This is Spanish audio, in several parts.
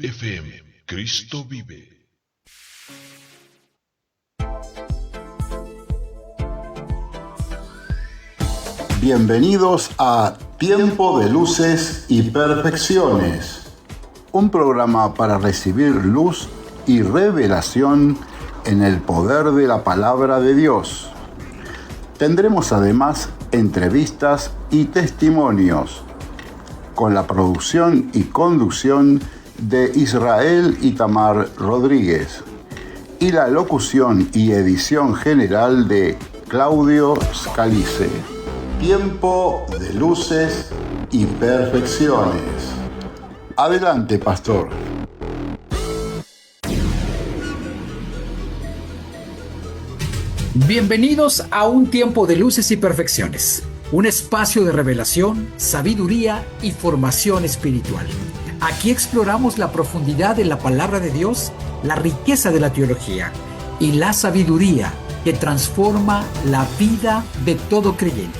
FM, Cristo vive. Bienvenidos a Tiempo de Luces y Perfecciones, un programa para recibir luz y revelación en el poder de la palabra de Dios. Tendremos además entrevistas y testimonios, con la producción y conducción de Israel Itamar Rodríguez y la locución y edición general de Claudio Scalice. Tiempo de luces y perfecciones. Adelante, pastor. Bienvenidos a un tiempo de luces y perfecciones, un espacio de revelación, sabiduría y formación espiritual. Aquí exploramos la profundidad de la palabra de Dios, la riqueza de la teología y la sabiduría que transforma la vida de todo creyente.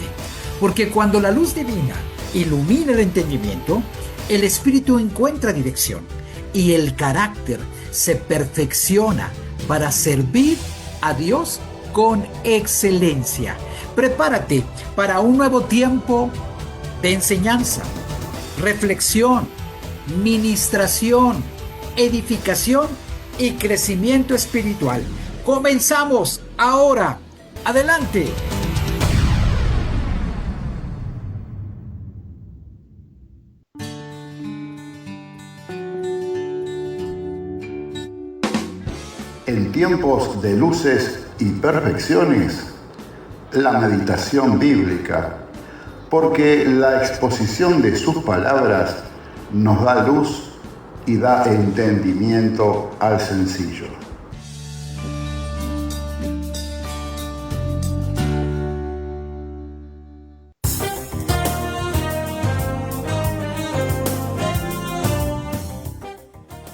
Porque cuando la luz divina ilumina el entendimiento, el espíritu encuentra dirección y el carácter se perfecciona para servir a Dios con excelencia. Prepárate para un nuevo tiempo de enseñanza, reflexión, ministración, edificación y crecimiento espiritual. Comenzamos ahora. Adelante. En tiempos de luces y perfecciones, la meditación bíblica, porque la exposición de sus palabras nos da luz y da entendimiento al sencillo.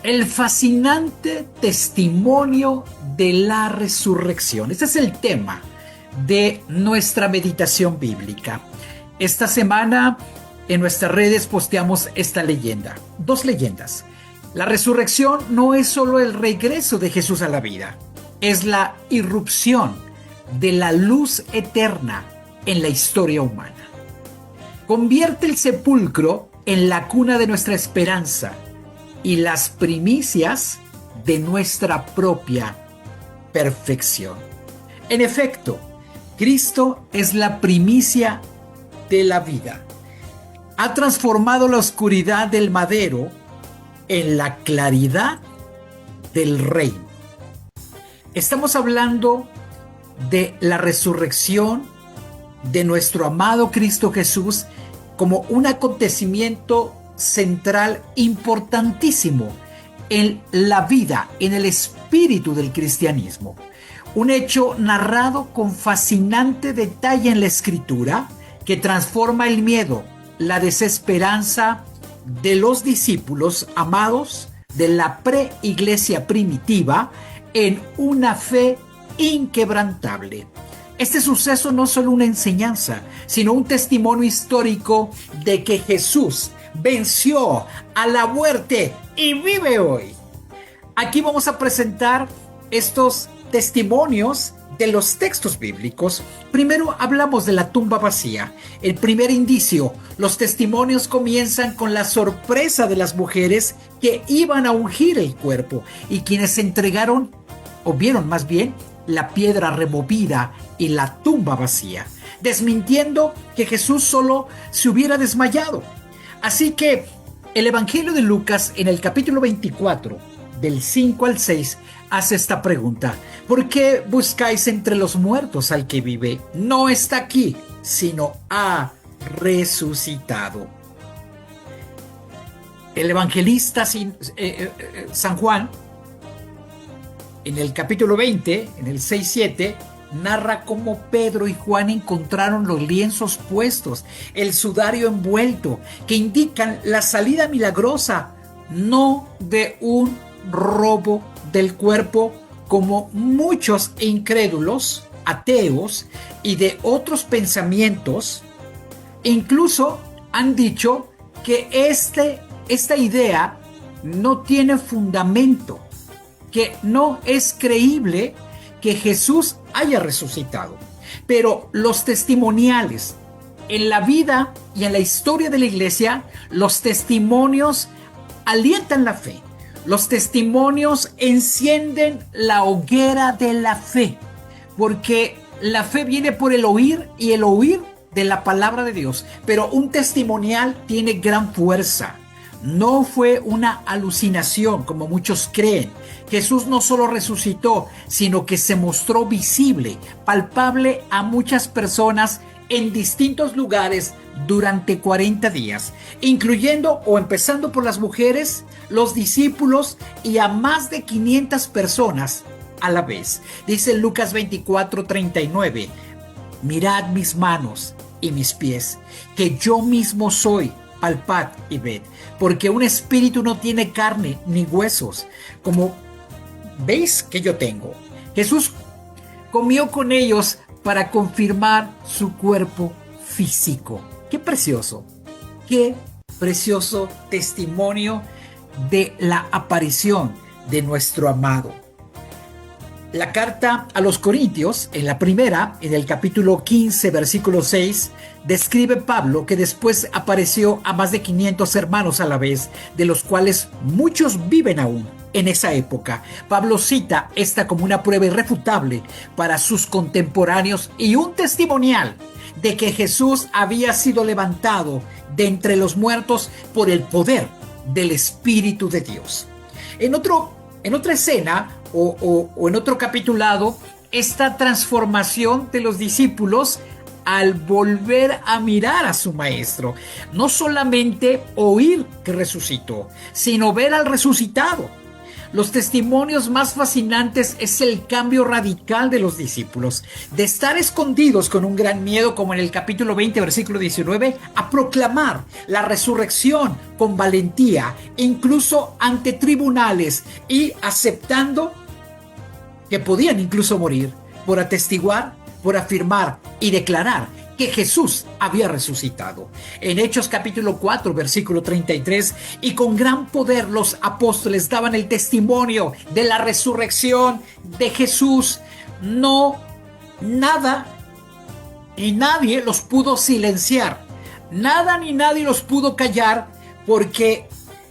El fascinante testimonio de la resurrección. Este es el tema de nuestra meditación bíblica. Esta semana en nuestras redes posteamos esta leyenda, dos leyendas. La resurrección no es solo el regreso de Jesús a la vida, es la irrupción de la luz eterna en la historia humana. Convierte el sepulcro en la cuna de nuestra esperanza y las primicias de nuestra propia perfección. En efecto, Cristo es la primicia de la vida. Ha transformado la oscuridad del madero en la claridad del reino. Estamos hablando de la resurrección de nuestro amado Cristo Jesús como un acontecimiento central importantísimo en la vida, en el espíritu del cristianismo. Un hecho narrado con fascinante detalle en la escritura que transforma el miedo, la desesperanza de los discípulos amados de la preiglesia primitiva en una fe inquebrantable. Este suceso no es solo una enseñanza, sino un testimonio histórico de que Jesús venció a la muerte y vive hoy. Aquí vamos a presentar estos testimonios de los textos bíblicos. Primero hablamos de la tumba vacía. El primer indicio, los testimonios comienzan con la sorpresa de las mujeres que iban a ungir el cuerpo y quienes se entregaron, o vieron más bien, la piedra removida y la tumba vacía, desmintiendo que Jesús solo se hubiera desmayado. Así que el Evangelio de Lucas en el capítulo 24, del 5 al 6, hace esta pregunta: ¿por qué buscáis entre los muertos al que vive? No está aquí, sino ha resucitado. El evangelista San Juan, en el capítulo 20, en el 6-7, narra cómo Pedro y Juan encontraron los lienzos puestos, el sudario envuelto, que indican la salida milagrosa, no de un robo del cuerpo, como muchos incrédulos, ateos y de otros pensamientos, incluso han dicho que esta idea no tiene fundamento, que no es creíble que Jesús haya resucitado. Pero los testimoniales en la vida y en la historia de la iglesia, los testimonios alientan la fe. Los testimonios encienden la hoguera de la fe, porque la fe viene por el oír y el oír de la palabra de Dios. Pero un testimonial tiene gran fuerza. No fue una alucinación como muchos creen. Jesús no solo resucitó, sino que se mostró visible, palpable a muchas personas en distintos lugares durante 40 días, incluyendo o empezando por las mujeres, los discípulos y a más de 500 personas a la vez. Dice Lucas 24:39, mirad mis manos y mis pies, que yo mismo soy, palpad y ved, porque un espíritu no tiene carne ni huesos, como veis que yo tengo. Jesús comió con ellos para confirmar su cuerpo físico. Qué precioso testimonio de la aparición de nuestro amado. La carta a los Corintios, en la primera, en el capítulo 15, versículo 6, describe Pablo que después apareció a más de 500 hermanos a la vez, de los cuales muchos viven aún. En esa época, Pablo cita esta como una prueba irrefutable para sus contemporáneos y un testimonial de que Jesús había sido levantado de entre los muertos por el poder del Espíritu de Dios. En otra escena o en otro capitulado, esta transformación de los discípulos al volver a mirar a su maestro, no solamente oír que resucitó, sino ver al resucitado. Los testimonios más fascinantes es el cambio radical de los discípulos, de estar escondidos con un gran miedo, como en el capítulo 20, versículo 19, a proclamar la resurrección con valentía, incluso ante tribunales, y aceptando que podían incluso morir por atestiguar, por afirmar y declarar que Jesús había resucitado. En Hechos capítulo 4, versículo 33, y con gran poder los apóstoles daban el testimonio de la resurrección de Jesús. Nada y nadie los pudo silenciar. Nada ni nadie los pudo callar, porque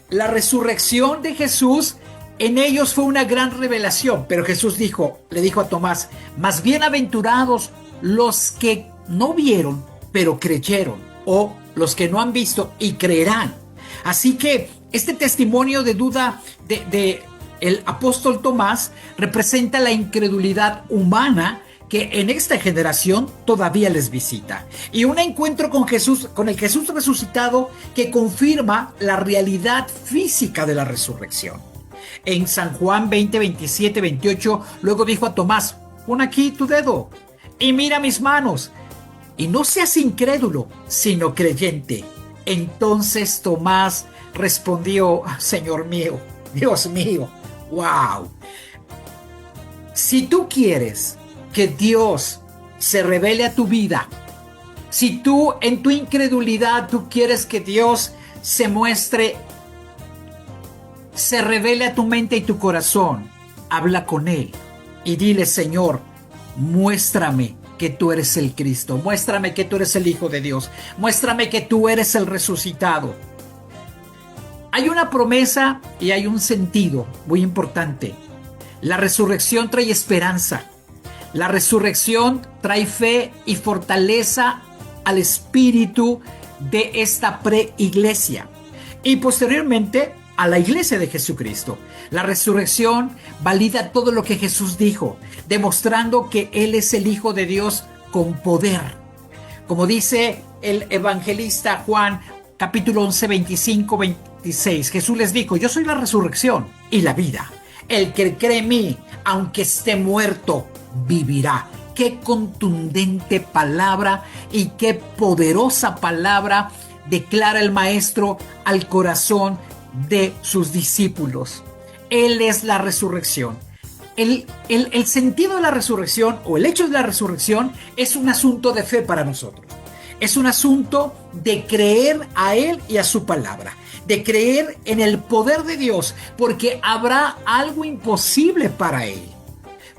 la resurrección de Jesús en ellos fue una gran revelación. Pero Jesús le dijo a Tomás, más bienaventurados los que no vieron, pero creyeron, o los que no han visto y creerán. Así que este testimonio de duda de el apóstol Tomás representa la incredulidad humana que en esta generación todavía les visita, y un encuentro con Jesús, con el Jesús resucitado, que confirma la realidad física de la resurrección. En San Juan 20, 27, 28, luego dijo a Tomás, pon aquí tu dedo y mira mis manos, y no seas incrédulo, sino creyente. Entonces Tomás respondió, Señor mío, Dios mío, wow. Si tú quieres que Dios se revele a tu vida, si tú en tu incredulidad tú quieres que Dios se muestre, se revele a tu mente y tu corazón, habla con Él y dile, Señor, muéstrame que tú eres el Cristo, muéstrame que tú eres el Hijo de Dios, muéstrame que tú eres el resucitado. Hay una promesa y hay un sentido muy importante. La resurrección trae esperanza. La resurrección trae fe y fortaleza al espíritu de esta preiglesia y posteriormente a la iglesia de Jesucristo. La resurrección valida todo lo que Jesús dijo, demostrando que Él es el Hijo de Dios con poder. Como dice el evangelista Juan, capítulo 11, 25, 26, Jesús les dijo, yo soy la resurrección y la vida. El que cree en mí, aunque esté muerto, vivirá. Qué contundente palabra y qué poderosa palabra declara el Maestro al corazón de sus discípulos. Él es la resurrección. El sentido de la resurrección o el hecho de la resurrección es un asunto de fe para nosotros. Es un asunto de creer a Él y a su palabra, de creer en el poder de Dios, porque habrá algo imposible para Él.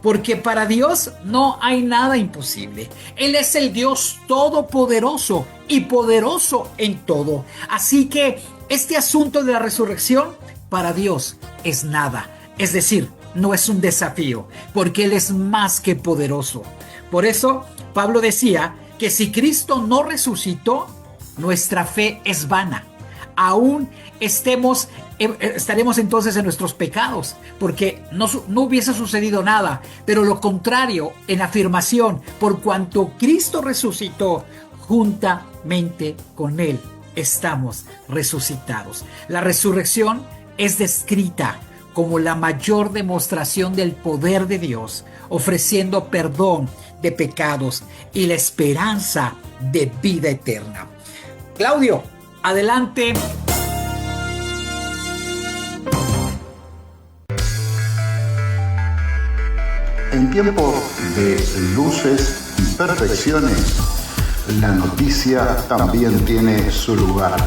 Porque para Dios no hay nada imposible. Él es el Dios todopoderoso y poderoso en todo. Así que este asunto de la resurrección para Dios es nada. Es decir, no es un desafío, porque Él es más que poderoso. Por eso Pablo decía que si Cristo no resucitó, nuestra fe es vana. Aún estaremos entonces en nuestros pecados, porque no hubiese sucedido nada, pero lo contrario en afirmación, por cuanto Cristo resucitó, juntamente con Él estamos resucitados. La resurrección es descrita como la mayor demostración del poder de Dios, ofreciendo perdón de pecados y la esperanza de vida eterna. Claudio, adelante. En tiempo de luces y perfecciones, la noticia también tiene su lugar.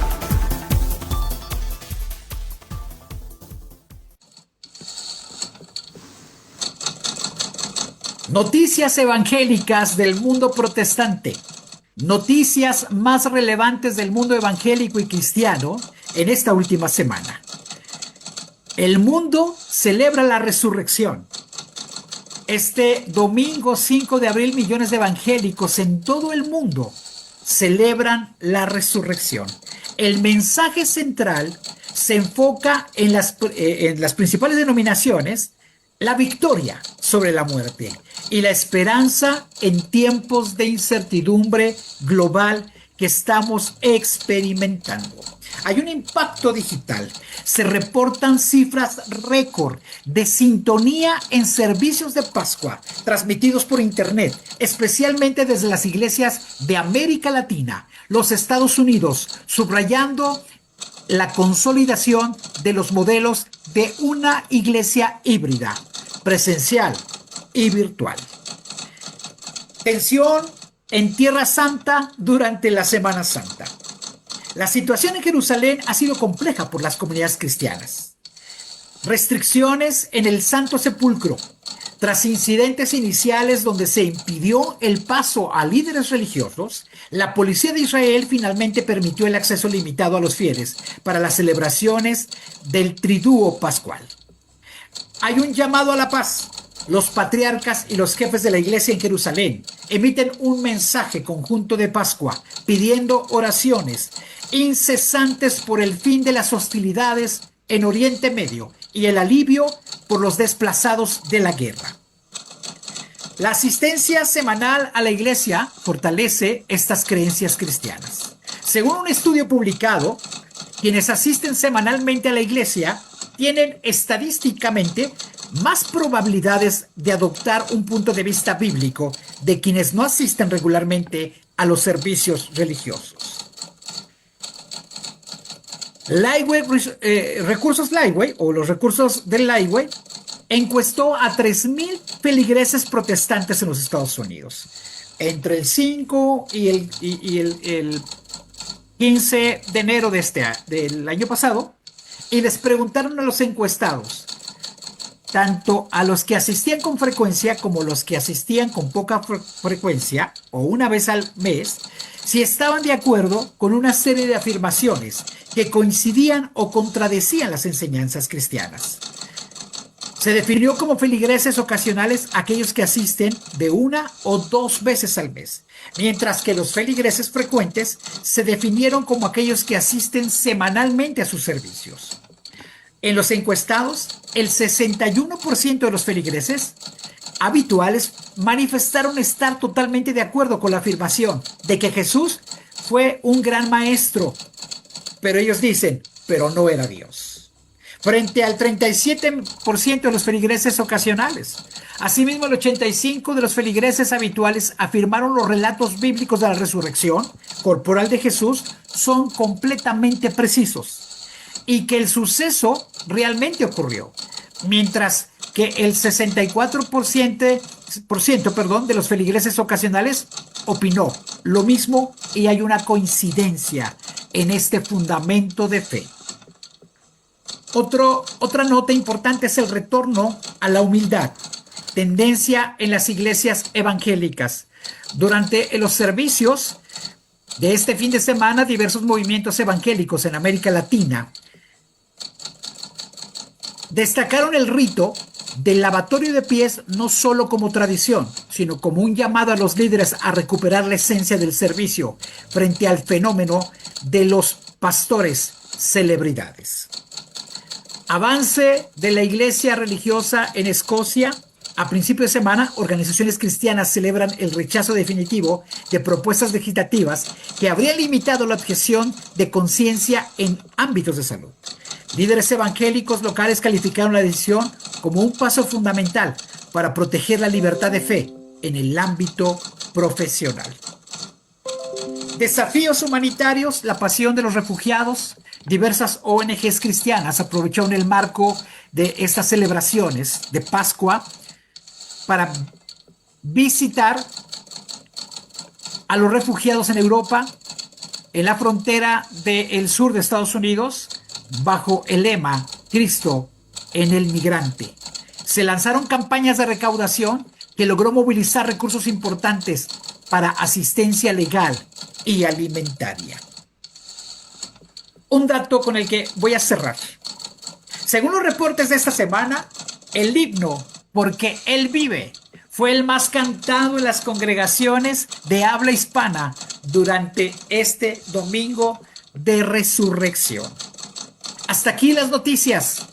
Noticias evangélicas del mundo protestante. Noticias más relevantes del mundo evangélico y cristiano en esta última semana. El mundo celebra la resurrección. Este domingo 5 de abril, millones de evangélicos en todo el mundo celebran la resurrección. El mensaje central se enfoca en las principales denominaciones, la victoria sobre la muerte y la esperanza en tiempos de incertidumbre global que estamos experimentando. Hay un impacto digital. Se reportan cifras récord de sintonía en servicios de Pascua transmitidos por Internet, especialmente desde las iglesias de América Latina, los Estados Unidos, subrayando la consolidación de los modelos de una iglesia híbrida, presencial y virtual. Tensión en Tierra Santa durante la Semana Santa. La situación en Jerusalén ha sido compleja por las comunidades cristianas. Restricciones en el Santo Sepulcro. Tras incidentes iniciales donde se impidió el paso a líderes religiosos, la policía de Israel finalmente permitió el acceso limitado a los fieles para las celebraciones del Triduo Pascual. Hay un llamado a la paz. Los patriarcas y los jefes de la iglesia en Jerusalén emiten un mensaje conjunto de Pascua pidiendo oraciones incesantes por el fin de las hostilidades en Oriente Medio y el alivio por los desplazados de la guerra. La asistencia semanal a la iglesia fortalece estas creencias cristianas. Según un estudio publicado, quienes asisten semanalmente a la iglesia tienen estadísticamente más probabilidades de adoptar un punto de vista bíblico de quienes no asisten regularmente a los servicios religiosos. Recursos Liveway, o los recursos del Liveway, encuestó a 3,000 feligreses protestantes en los Estados Unidos entre el 5 y el 15 de enero del año pasado, y les preguntaron a los encuestados, tanto a los que asistían con frecuencia como los que asistían con poca frecuencia o una vez al mes, si estaban de acuerdo con una serie de afirmaciones que coincidían o contradecían las enseñanzas cristianas. Se definió como feligreses ocasionales aquellos que asisten de 1 o 2 veces al mes, mientras que los feligreses frecuentes se definieron como aquellos que asisten semanalmente a sus servicios. En los encuestados, el 61% de los feligreses habituales manifestaron estar totalmente de acuerdo con la afirmación de que Jesús fue un gran maestro, pero ellos dicen, pero no era Dios, frente al 37% de los feligreses ocasionales. Asimismo, el 85% de los feligreses habituales afirmaron los relatos bíblicos de la resurrección corporal de Jesús son completamente precisos y que el suceso realmente ocurrió, mientras que el 64% de los feligreses ocasionales opinó lo mismo y hay una coincidencia en este fundamento de fe. Otra nota importante es el retorno a la humildad, tendencia en las iglesias evangélicas. Durante los servicios de este fin de semana, diversos movimientos evangélicos en América Latina destacaron el rito del lavatorio de pies no solo como tradición, sino como un llamado a los líderes a recuperar la esencia del servicio frente al fenómeno de los pastores celebridades. Avance de la iglesia religiosa en Escocia. A principio de semana, organizaciones cristianas celebran el rechazo definitivo de propuestas legislativas que habrían limitado la objeción de conciencia en ámbitos de salud. Líderes evangélicos locales calificaron la decisión como un paso fundamental para proteger la libertad de fe en el ámbito profesional. Desafíos humanitarios, la pasión de los refugiados. Diversas ONGs cristianas aprovecharon el marco de estas celebraciones de Pascua para visitar a los refugiados en Europa, en la frontera del sur de Estados Unidos, bajo el lema Cristo en el migrante. Se lanzaron campañas de recaudación que logró movilizar recursos importantes para asistencia legal y alimentaria. Un dato con el que voy a cerrar. Según los reportes de esta semana, el himno Porque Él vive fue el más cantado en las congregaciones de habla hispana durante este domingo de resurrección. Hasta aquí las noticias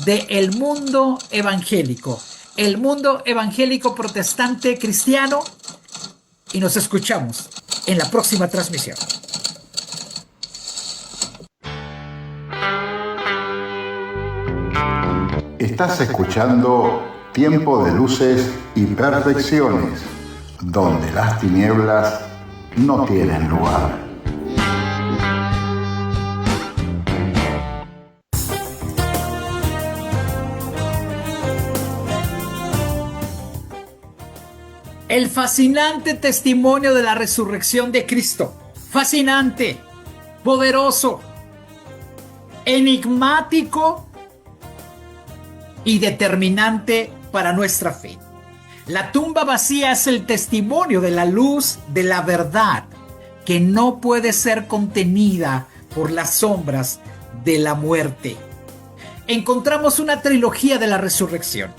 del mundo evangélico. El mundo evangélico protestante cristiano. Y nos escuchamos en la próxima transmisión. Estás escuchando Tiempo de Luces y Perfecciones, donde las tinieblas no tienen lugar. El fascinante testimonio de la resurrección de Cristo. Fascinante, poderoso, enigmático y determinante para nuestra fe. La tumba vacía es el testimonio de la luz de la verdad que no puede ser contenida por las sombras de la muerte. Encontramos una trilogía de la resurrección.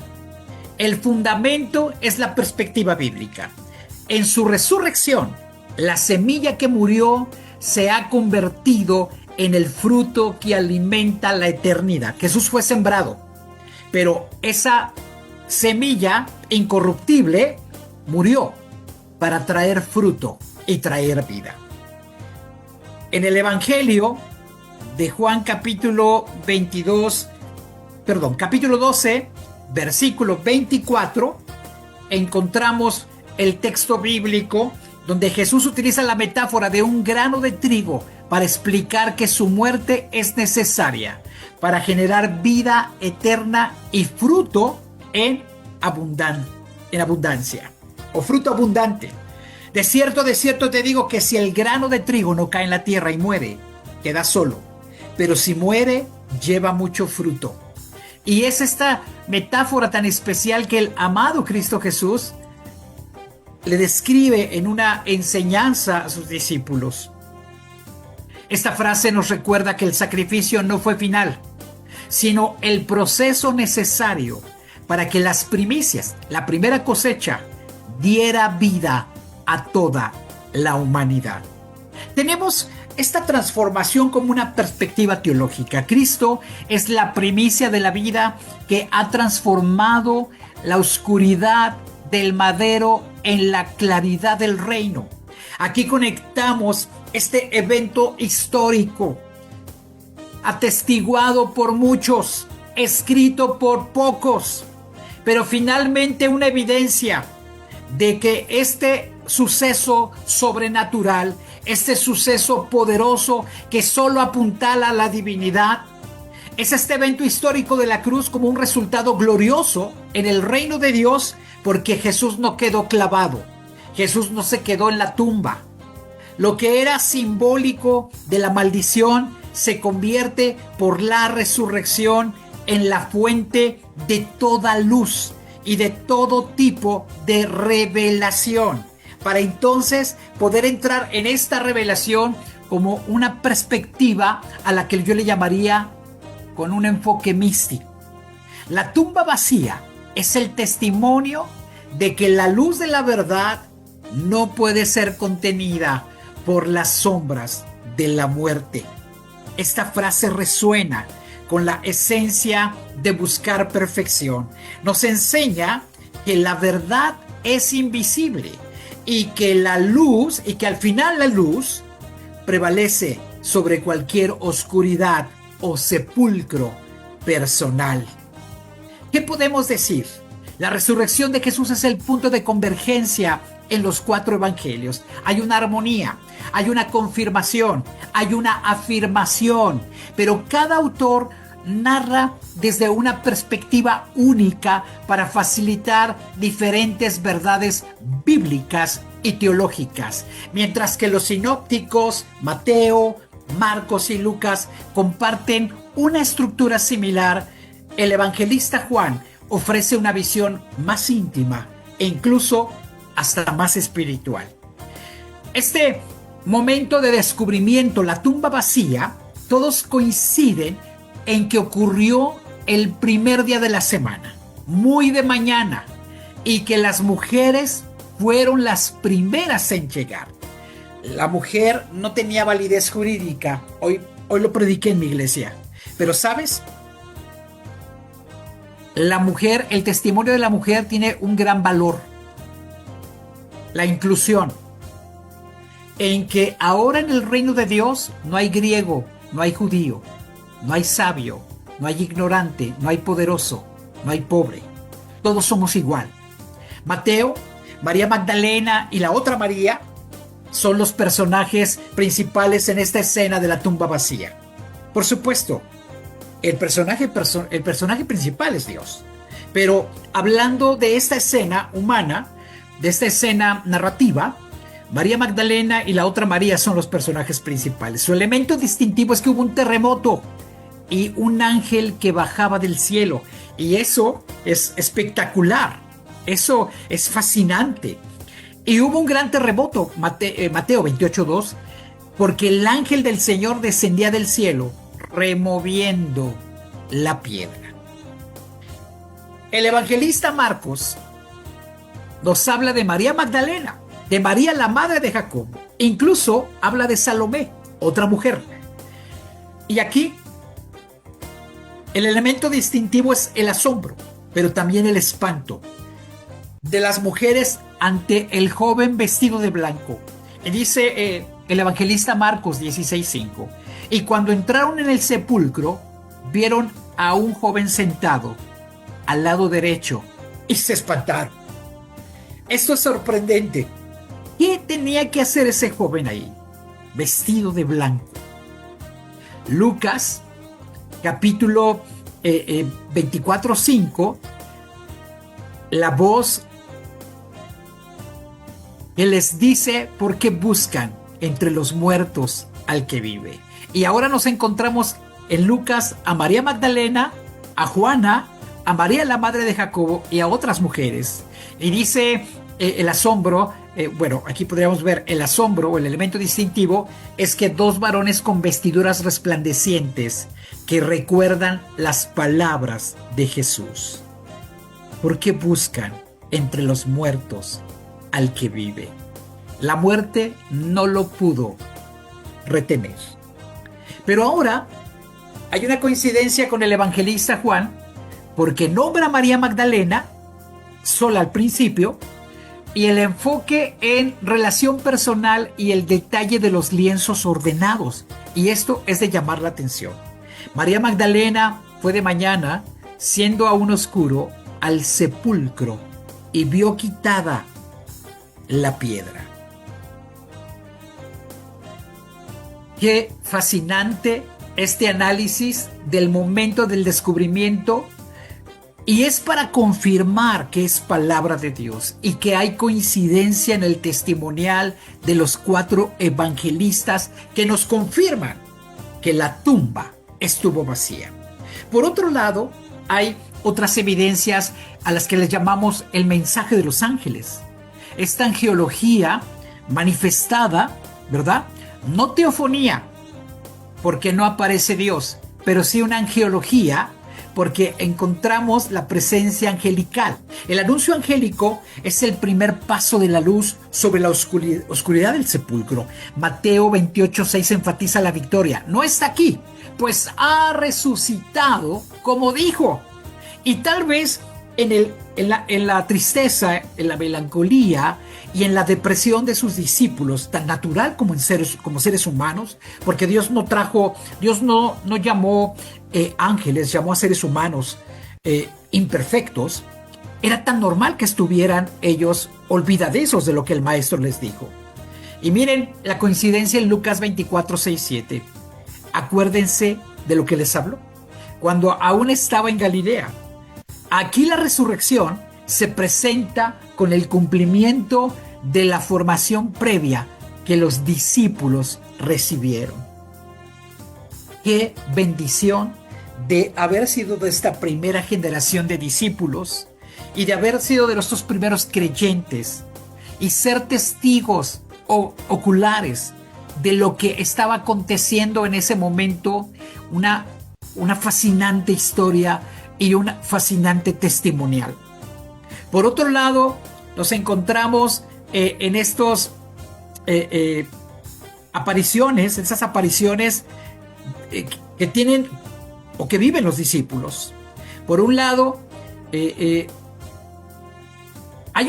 El fundamento es la perspectiva bíblica. En su resurrección, la semilla que murió se ha convertido en el fruto que alimenta la eternidad. Jesús fue sembrado, pero esa semilla incorruptible murió para traer fruto y traer vida. En el Evangelio de Juan capítulo 12, versículo 24, encontramos el texto bíblico donde Jesús utiliza la metáfora de un grano de trigo para explicar que su muerte es necesaria para generar vida eterna y fruto en abundancia, o fruto abundante. De cierto te digo que si el grano de trigo no cae en la tierra y muere, queda solo, pero si muere, lleva mucho fruto. Y es esta metáfora tan especial que el amado Cristo Jesús le describe en una enseñanza a sus discípulos. Esta frase nos recuerda que el sacrificio no fue final, sino el proceso necesario para que las primicias, la primera cosecha, diera vida a toda la humanidad. Tenemos esta transformación como una perspectiva teológica. Cristo es la primicia de la vida que ha transformado la oscuridad del madero en la claridad del reino. Aquí conectamos este evento histórico, atestiguado por muchos, escrito por pocos, pero finalmente una evidencia de que este suceso sobrenatural, este suceso poderoso que solo apuntala a la divinidad, es este evento histórico de la cruz como un resultado glorioso en el reino de Dios, porque Jesús no quedó clavado, Jesús no se quedó en la tumba, Lo que era simbólico de la maldición se convierte por la resurrección en la fuente de toda luz y de todo tipo de revelación, para entonces poder entrar en esta revelación como una perspectiva a la que yo le llamaría con un enfoque místico. La tumba vacía es el testimonio de que la luz de la verdad no puede ser contenida por las sombras de la muerte. Esta frase resuena con la esencia de buscar perfección. Nos enseña que la verdad es invisible y que la luz, y que al final la luz prevalece sobre cualquier oscuridad o sepulcro personal. ¿Qué podemos decir? La resurrección de Jesús es el punto de convergencia en los 4 evangelios. Hay una armonía, hay una confirmación, hay una afirmación, pero cada autor narra desde una perspectiva única para facilitar diferentes verdades bíblicas y teológicas, mientras que los sinópticos, Mateo, Marcos y Lucas comparten una estructura similar. El evangelista Juan ofrece una visión más íntima e incluso hasta más espiritual. Este momento de descubrimiento, la tumba vacía, todos coinciden en que ocurrió el primer día de la semana, muy de mañana, y que las mujeres fueron las primeras en llegar. La mujer no tenía validez jurídica. Hoy lo prediqué en mi iglesia. Pero ¿sabes? La mujer, el testimonio de la mujer tiene un gran valor. La inclusión. En que ahora en el reino de Dios no hay griego, no hay judío, no hay sabio, no hay ignorante, no hay poderoso, no hay pobre. Todos somos igual. Mateo, María Magdalena y la otra María son los personajes principales en esta escena de la tumba vacía. Por supuesto, el personaje principal es Dios. Pero hablando de esta escena humana, de esta escena narrativa, María Magdalena y la otra María son los personajes principales. Su elemento distintivo es que hubo un terremoto y un ángel que bajaba del cielo. Y eso es espectacular. Eso es fascinante. Y hubo un gran terremoto, Mateo 28:2, porque el ángel del Señor descendía del cielo removiendo la piedra. El evangelista Marcos nos habla de María Magdalena, de María la madre de Jacobo, e incluso habla de Salomé, otra mujer. Y aquí el elemento distintivo es el asombro, pero también el espanto de las mujeres ante el joven vestido de blanco. Y dice el evangelista Marcos 16:5, y cuando entraron en el sepulcro, vieron a un joven sentado al lado derecho y se espantaron. Esto es sorprendente. ¿Qué tenía que hacer ese joven ahí, vestido de blanco? Lucas, capítulo 24:5, la voz que les dice por qué buscan entre los muertos al que vive. Y ahora nos encontramos en Lucas a María Magdalena, a Juana, a María la madre de Jacobo y a otras mujeres. Y dice el asombro, aquí podríamos ver el asombro o el elemento distintivo es que 2 varones con vestiduras resplandecientes que recuerdan las palabras de Jesús. ¿Por qué buscan entre los muertos al que vive? La muerte no lo pudo retener. Pero ahora hay una coincidencia con el evangelista Juan, porque nombra a María Magdalena sola al principio, y el enfoque en relación personal y el detalle de los lienzos ordenados. Y esto es de llamar la atención. María Magdalena fue de mañana, siendo aún oscuro, al sepulcro y vio quitada la piedra. Qué fascinante este análisis del momento del descubrimiento Y es para confirmar que es palabra de Dios y que hay coincidencia en el testimonial de los 4 evangelistas que nos confirman que la tumba estuvo vacía. Por otro lado, hay otras evidencias a las que les llamamos el mensaje de los ángeles. Esta angelología manifestada, ¿verdad? No teofonía, porque no aparece Dios, pero sí una angelología, porque encontramos la presencia angelical. El anuncio angélico es el primer paso de la luz sobre la oscuridad del sepulcro. Mateo 28:6 enfatiza la victoria. No está aquí, pues ha resucitado como dijo. Y tal vez en la tristeza, en la melancolía y en la depresión de sus discípulos, tan natural como seres humanos, porque Dios no llamó ángeles, llamó a seres humanos imperfectos, era tan normal que estuvieran ellos olvidadizos de lo que el maestro les dijo. Y miren la coincidencia en Lucas 24:6-7. Acuérdense de lo que les habló cuando aún estaba en Galilea. Aquí la resurrección se presenta con el cumplimiento de la formación previa que los discípulos recibieron. Qué bendición de haber sido de esta primera generación de discípulos y de haber sido de nuestros primeros creyentes y ser testigos oculares de lo que estaba aconteciendo en ese momento, una fascinante historia y un fascinante testimonial. Por otro lado, nos encontramos en esas apariciones que tienen o que viven los discípulos. Por un lado, hay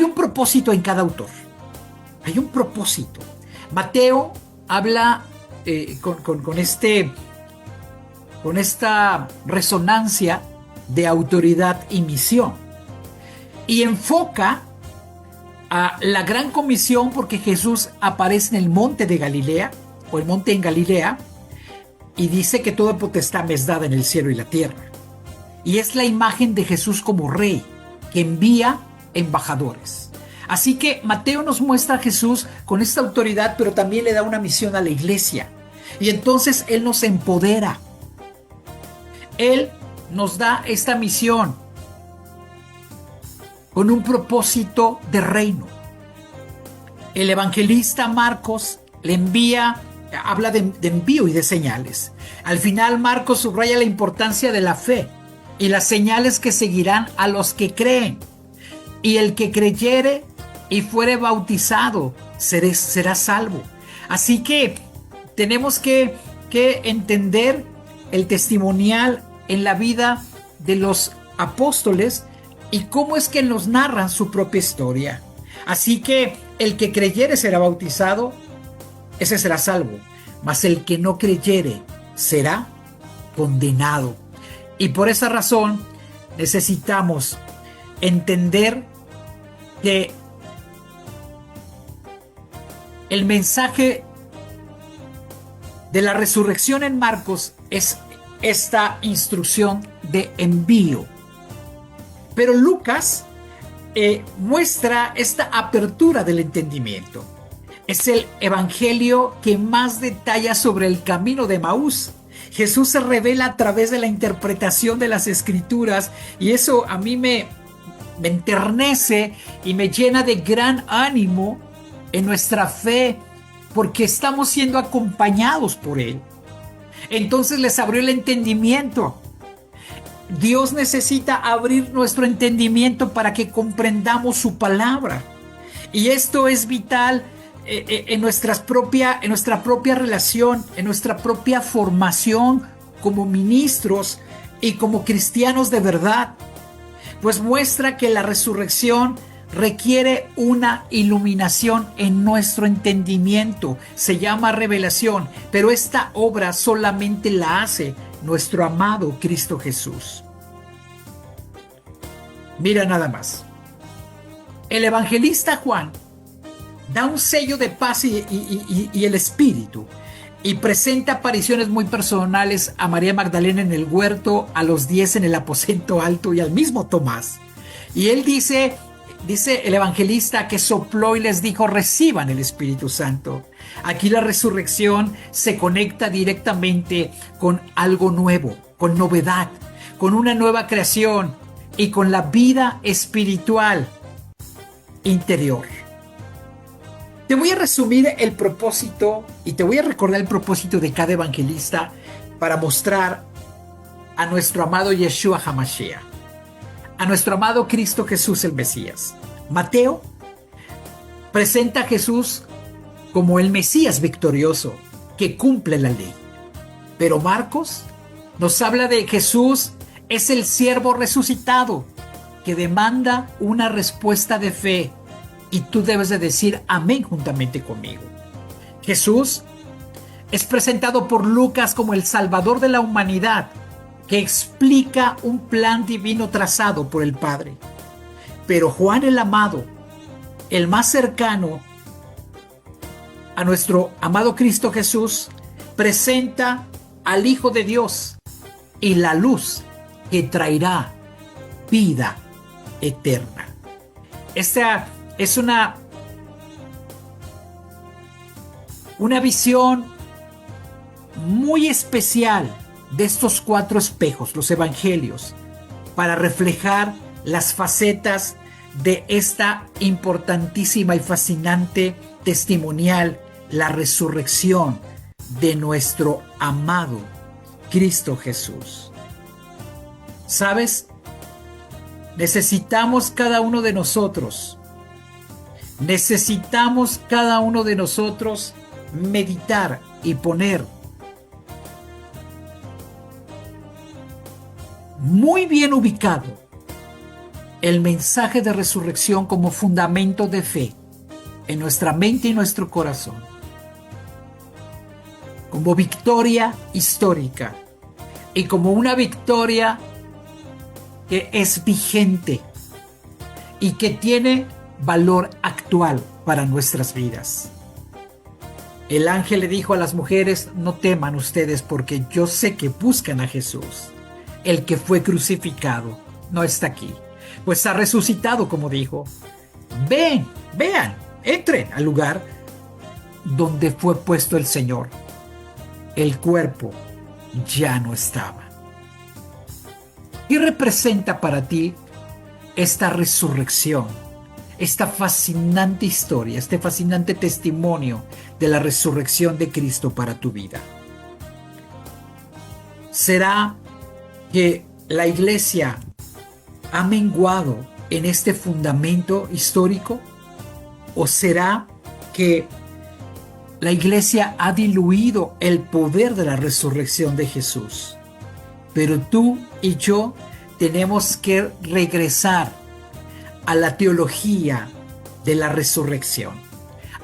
un propósito en cada autor. Hay un propósito. Mateo habla con esta resonancia de autoridad y misión, y enfoca a la gran comisión porque Jesús aparece en el monte de Galilea, o el monte en Galilea, y dice que toda potestad me es dada en el cielo y la tierra, y es la imagen de Jesús como rey que envía embajadores. Así que Mateo nos muestra a Jesús con esta autoridad, pero también le da una misión a la iglesia, y entonces Él nos empodera. Él nos da esta misión con un propósito de reino. El evangelista Marcos le habla de envío y de señales. Al final Marcos subraya la importancia de la fe y las señales que seguirán a los que creen. Y el que creyere y fuere bautizado será salvo. Así que tenemos que entender el testimonial en la vida de los apóstoles y cómo es que nos narran su propia historia. Así que el que creyere será bautizado, ese será salvo, mas el que no creyere será condenado. Y por esa razón necesitamos entender que el mensaje de la resurrección en Marcos es esta instrucción de envío. Pero Lucas muestra esta apertura del entendimiento. Es el evangelio que más detalla sobre el camino de Emaús. Jesús se revela a través de la interpretación de las escrituras, y eso a mí me enternece y me llena de gran ánimo en nuestra fe, porque estamos siendo acompañados por Él. Entonces les abrió el entendimiento. Dios necesita abrir nuestro entendimiento para que comprendamos su palabra. Y esto es vital en nuestra propia relación, en nuestra propia formación como ministros y como cristianos de verdad. Pues muestra que la resurrección requiere una iluminación en nuestro entendimiento. Se llama revelación, pero esta obra solamente la hace nuestro amado Cristo Jesús. Mira nada más. El evangelista Juan da un sello de paz y el Espíritu. y presenta apariciones muy personales a María Magdalena en el huerto, a los 10 en el aposento alto y al mismo Tomás. Y él dice el evangelista que sopló y les dijo: reciban el Espíritu Santo. Aquí la resurrección se conecta directamente con algo nuevo, con novedad, con una nueva creación y con la vida espiritual interior. Te voy a resumir el propósito y te voy a recordar el propósito de cada evangelista para mostrar a nuestro amado Yeshua HaMashiach, a nuestro amado Cristo Jesús el Mesías. Mateo presenta a Jesús como el Mesías victorioso que cumple la ley. Pero Marcos nos habla de Jesús es el siervo resucitado que demanda una respuesta de fe. Y tú debes de decir amén juntamente conmigo. Jesús es presentado por Lucas como el Salvador de la humanidad, que explica un plan divino trazado por el Padre. Pero Juan el amado, el más cercano a nuestro amado Cristo Jesús, presenta al Hijo de Dios y la luz que traerá vida eterna. Esta es una visión muy especial de estos 4 espejos, los evangelios, para reflejar las facetas de esta importantísima y fascinante testimonial, la resurrección de nuestro amado Cristo Jesús. ¿Sabes? Necesitamos cada uno de nosotros meditar y poner muy bien ubicado el mensaje de resurrección como fundamento de fe en nuestra mente y nuestro corazón, como victoria histórica y como una victoria que es vigente y que tiene valor actual para nuestras vidas. El ángel le dijo a las mujeres: no teman ustedes, porque yo sé que buscan a Jesús, el que fue crucificado. No está aquí, pues ha resucitado, como dijo. Vean, entren al lugar donde fue puesto el Señor. El cuerpo ya no estaba. ¿Qué representa para ti esta resurrección? Esta fascinante historia, este fascinante testimonio de la resurrección de Cristo para tu vida. ¿Será que la iglesia ha menguado en este fundamento histórico? ¿O será que la iglesia ha diluido el poder de la resurrección de Jesús? Pero tú y yo tenemos que regresar a la teología de la resurrección,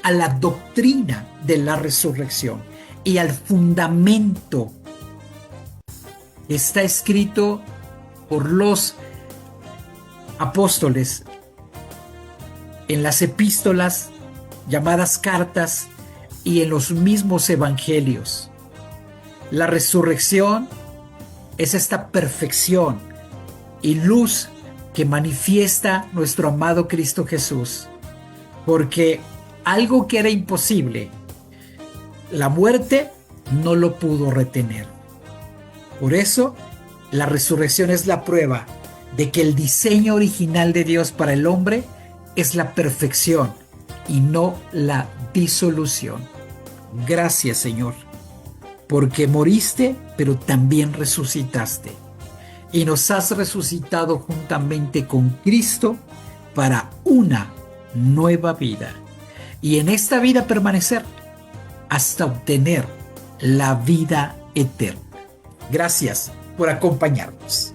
a la doctrina de la resurrección y al fundamento que está escrito por los apóstoles en las epístolas llamadas cartas y en los mismos evangelios. La resurrección es esta perfección y luz que manifiesta nuestro amado Cristo Jesús, porque algo que era imposible, la muerte no lo pudo retener. Por eso, la resurrección es la prueba de que el diseño original de Dios para el hombre es la perfección y no la disolución. Gracias, Señor, porque moriste, pero también resucitaste. Y nos has resucitado juntamente con Cristo para una nueva vida. Y en esta vida permanecer hasta obtener la vida eterna. Gracias por acompañarnos.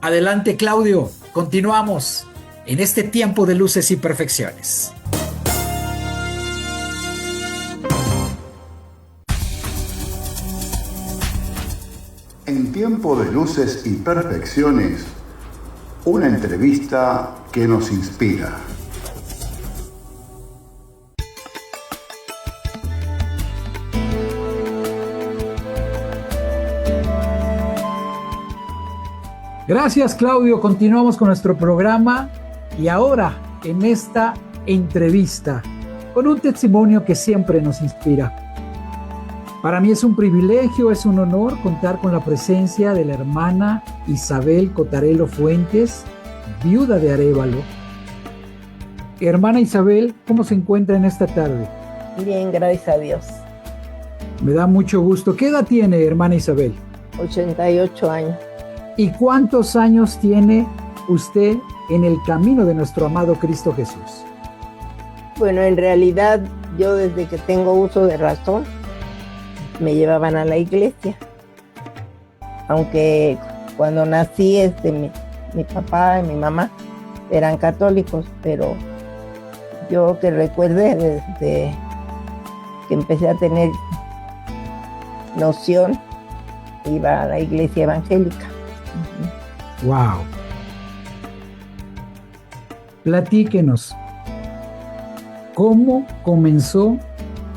Adelante, Claudio. Continuamos en este tiempo de luces y perfecciones. En tiempo de luces y perfecciones, una entrevista que nos inspira. Gracias, Claudio. Continuamos con nuestro programa y ahora en esta entrevista con un testimonio que siempre nos inspira. Para mí es un privilegio, es un honor contar con la presencia de la hermana Isabel Cotarelo Fuentes, viuda de Arévalo. Hermana Isabel, ¿cómo se encuentra en esta tarde? Bien, gracias a Dios. Me da mucho gusto. ¿Qué edad tiene, hermana Isabel? 88 años. ¿Y cuántos años tiene usted en el camino de nuestro amado Cristo Jesús? Bueno, en realidad yo desde que tengo uso de razón me llevaban a la iglesia. Aunque cuando nací mi papá y mi mamá eran católicos, pero yo que recuerde desde que empecé a tener noción iba a la iglesia evangélica. Wow. Platíquenos, ¿cómo comenzó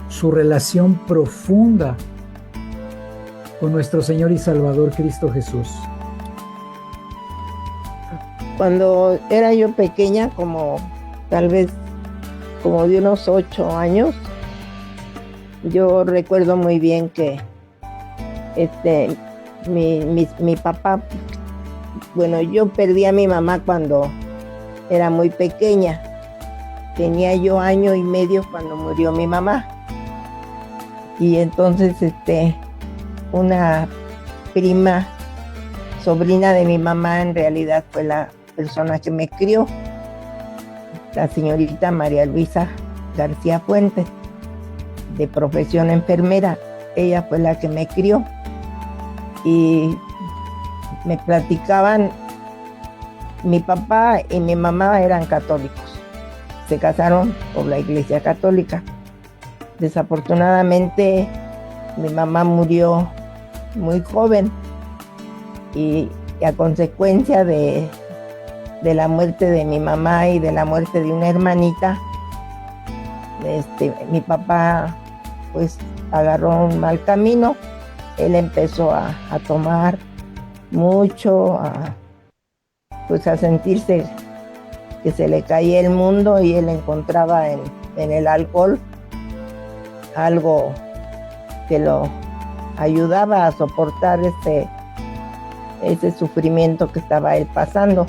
su relación profunda con nuestro Señor y Salvador Cristo Jesús? Cuando era yo pequeña, tal vez como de unos 8 años, yo recuerdo muy bien que mi papá, bueno, yo perdí a mi mamá cuando era muy pequeña. Tenía yo 1 año y medio cuando murió mi mamá. Y entonces una prima, sobrina de mi mamá, en realidad fue la persona que me crió, la señorita María Luisa García Fuentes, de profesión enfermera. Ella fue la que me crió. Y me platicaban, mi papá y mi mamá eran católicos, se casaron por la iglesia católica. Desafortunadamente mi mamá murió muy joven y a consecuencia de la muerte de mi mamá y de la muerte de una hermanita, mi papá pues agarró un mal camino. Él empezó a tomar mucho, a sentirse que se le caía el mundo, y él encontraba en el alcohol algo que lo ayudaba a soportar ese sufrimiento que estaba él pasando,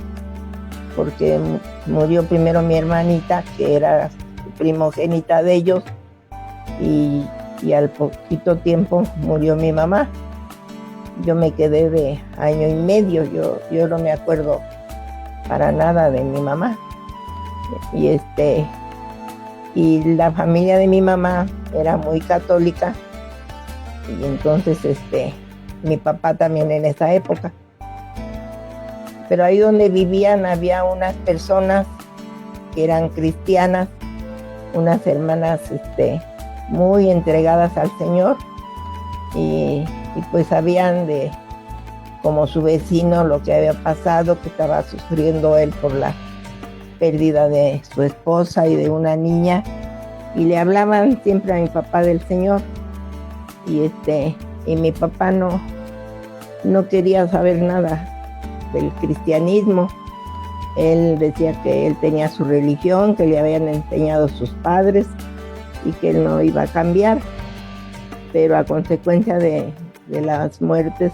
porque murió primero mi hermanita, que era primogénita de ellos, y al poquito tiempo murió mi mamá. Yo me quedé de 1 año y medio, yo no me acuerdo para nada de mi mamá. Y la familia de mi mamá era muy católica, y entonces mi papá también en esa época. Pero ahí donde vivían había unas personas que eran cristianas, unas hermanas muy entregadas al Señor, y pues sabían de como su vecino lo que había pasado, que estaba sufriendo él por la pérdida de su esposa y de una niña, y le hablaban siempre a mi papá del Señor. Y mi papá no quería saber nada del cristianismo. Él decía que él tenía su religión, que le habían enseñado sus padres, y que él no iba a cambiar. Pero a consecuencia de las muertes,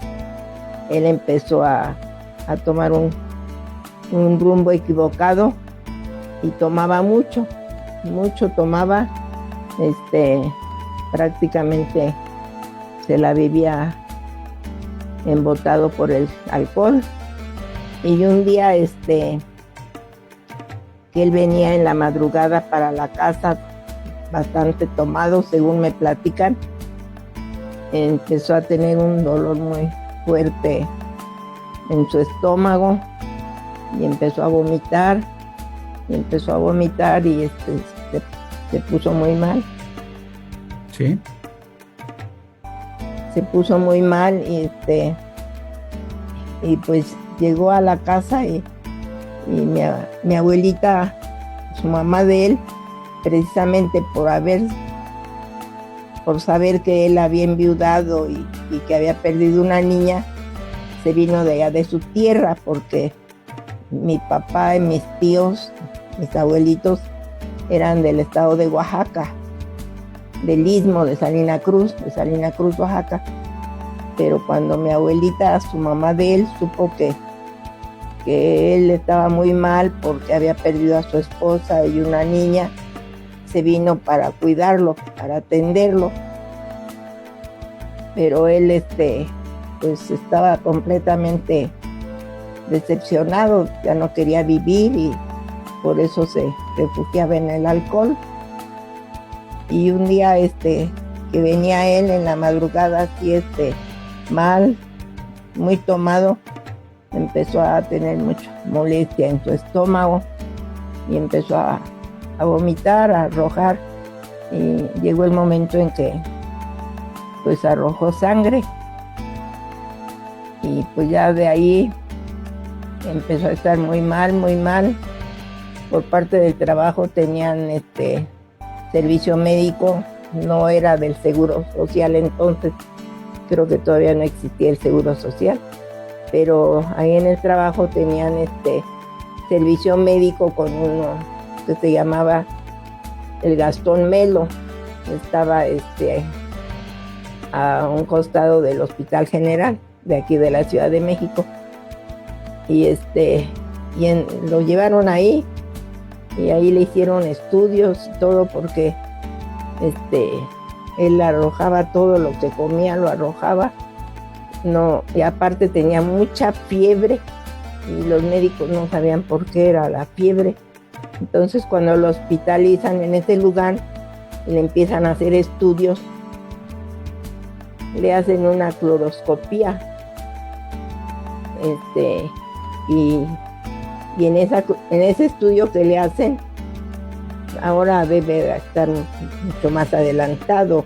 él empezó a tomar un rumbo equivocado, y tomaba mucho tomaba, prácticamente se la vivía embotado por el alcohol. Y un día que él venía en la madrugada para la casa bastante tomado, según me platican, empezó a tener un dolor muy fuerte en su estómago, y empezó a vomitar y se puso muy mal. Sí. Se puso muy mal, y pues llegó a la casa, y mi abuelita, su mamá de él, precisamente por saber que él había enviudado y que había perdido una niña, se vino de allá de su tierra porque mi papá y mis tíos, mis abuelitos, eran del estado de Oaxaca, del istmo de Salina Cruz, Oaxaca. Pero cuando mi abuelita, su mamá de él, supo que él estaba muy mal porque había perdido a su esposa y una niña, se vino para cuidarlo, para atenderlo. Pero él pues estaba completamente decepcionado, ya no quería vivir y por eso se refugiaba en el alcohol. Y un día que venía él en la madrugada así mal, muy tomado, empezó a tener mucha molestia en su estómago y empezó a vomitar, a arrojar, y llegó el momento en que pues arrojó sangre y pues ya de ahí empezó a estar muy mal. Por parte del trabajo tenían servicio médico, no era del Seguro Social entonces, creo que todavía no existía el Seguro Social, pero ahí en el trabajo tenían servicio médico con uno que se llamaba el Gastón Melo, estaba a un costado del Hospital General de aquí de la Ciudad de México, y lo llevaron ahí y ahí le hicieron estudios y todo porque él arrojaba todo lo que comía, lo arrojaba, no, y aparte tenía mucha fiebre y los médicos no sabían por qué era la fiebre. Entonces cuando lo hospitalizan en ese lugar y le empiezan a hacer estudios, le hacen una cloroscopía y en ese estudio que le hacen, ahora debe estar mucho más adelantado.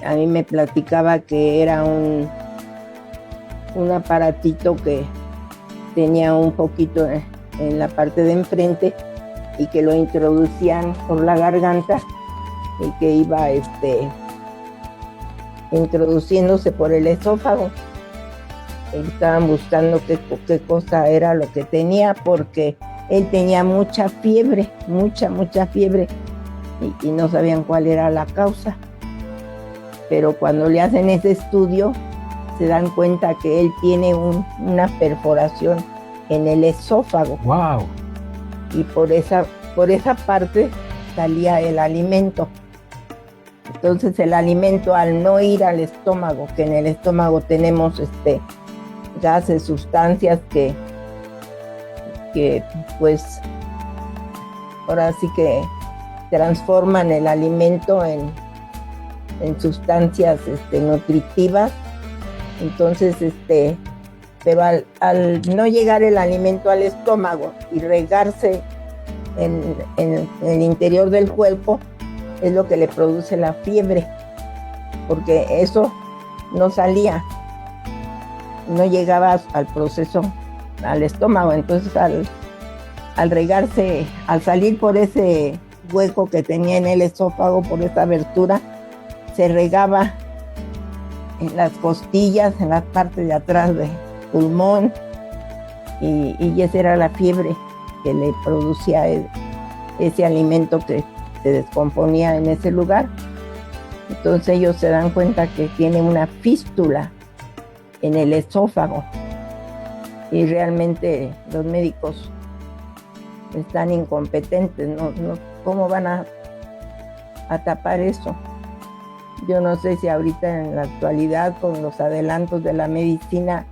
A mí me platicaba que era un aparatito que tenía un poquito en la parte de enfrente y que lo introducían por la garganta y que iba introduciéndose por el esófago. Estaban buscando qué cosa era lo que tenía porque él tenía mucha fiebre y no sabían cuál era la causa. Pero cuando le hacen ese estudio se dan cuenta que él tiene una perforación en el esófago. ¡Wow! Y por esa parte salía el alimento. Entonces el alimento, al no ir al estómago, que en el estómago tenemos gases, sustancias que pues ahora sí que transforman el alimento en sustancias nutritivas. Entonces pero al no llegar el alimento al estómago y regarse en el interior del cuerpo, es lo que le produce la fiebre, porque eso no salía, no llegaba al proceso, al estómago. Entonces al regarse, al salir por ese hueco que tenía en el esófago, por esa abertura, se regaba en las costillas, en la parte de atrás del pulmón, y esa era la fiebre que le producía ese alimento que se descomponía en ese lugar. Entonces ellos se dan cuenta que tiene una fístula en el esófago y realmente los médicos están incompetentes, no, ¿cómo van a tapar eso? Yo no sé si ahorita en la actualidad con los adelantos de la medicina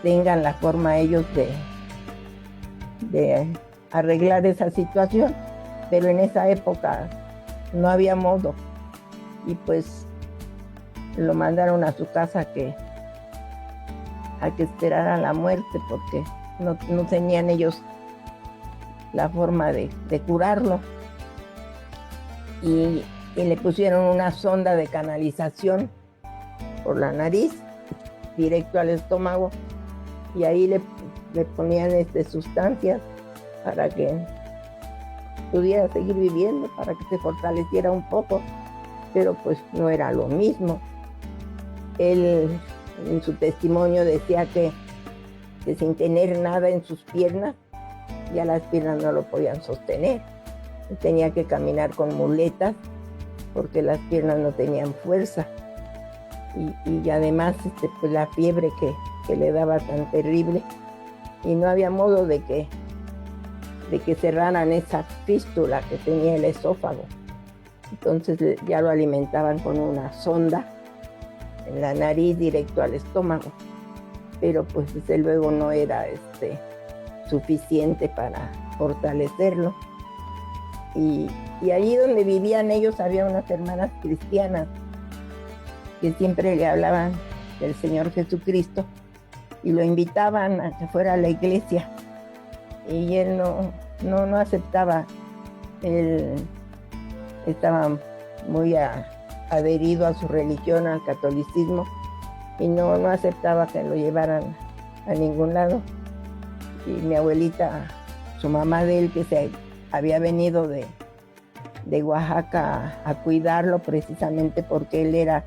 tengan la forma ellos de arreglar esa situación, pero en esa época no había modo y pues lo mandaron a su casa a que esperara la muerte porque no tenían ellos la forma de curarlo, y le pusieron una sonda de canalización por la nariz directo al estómago y ahí le ponían sustancias para que pudiera seguir viviendo, para que se fortaleciera un poco, pero pues no era lo mismo. Él en su testimonio decía que sin tener nada en sus piernas, ya las piernas no lo podían sostener. Tenía que caminar con muletas porque las piernas no tenían fuerza. Y además pues la fiebre que le daba tan terrible. Y no había modo de que cerraran esa fístula que tenía el esófago. Entonces ya lo alimentaban con una sonda en la nariz directo al estómago. Pero pues desde luego no era suficiente para fortalecerlo. Y allí donde vivían ellos había unas hermanas cristianas que siempre le hablaban del Señor Jesucristo y lo invitaban a que fuera a la iglesia. Y él no aceptaba. Él estaba muy adherido a su religión, al catolicismo, y no aceptaba que lo llevaran a ningún lado. Y mi abuelita, su mamá de él, que se había venido de Oaxaca a cuidarlo precisamente porque él era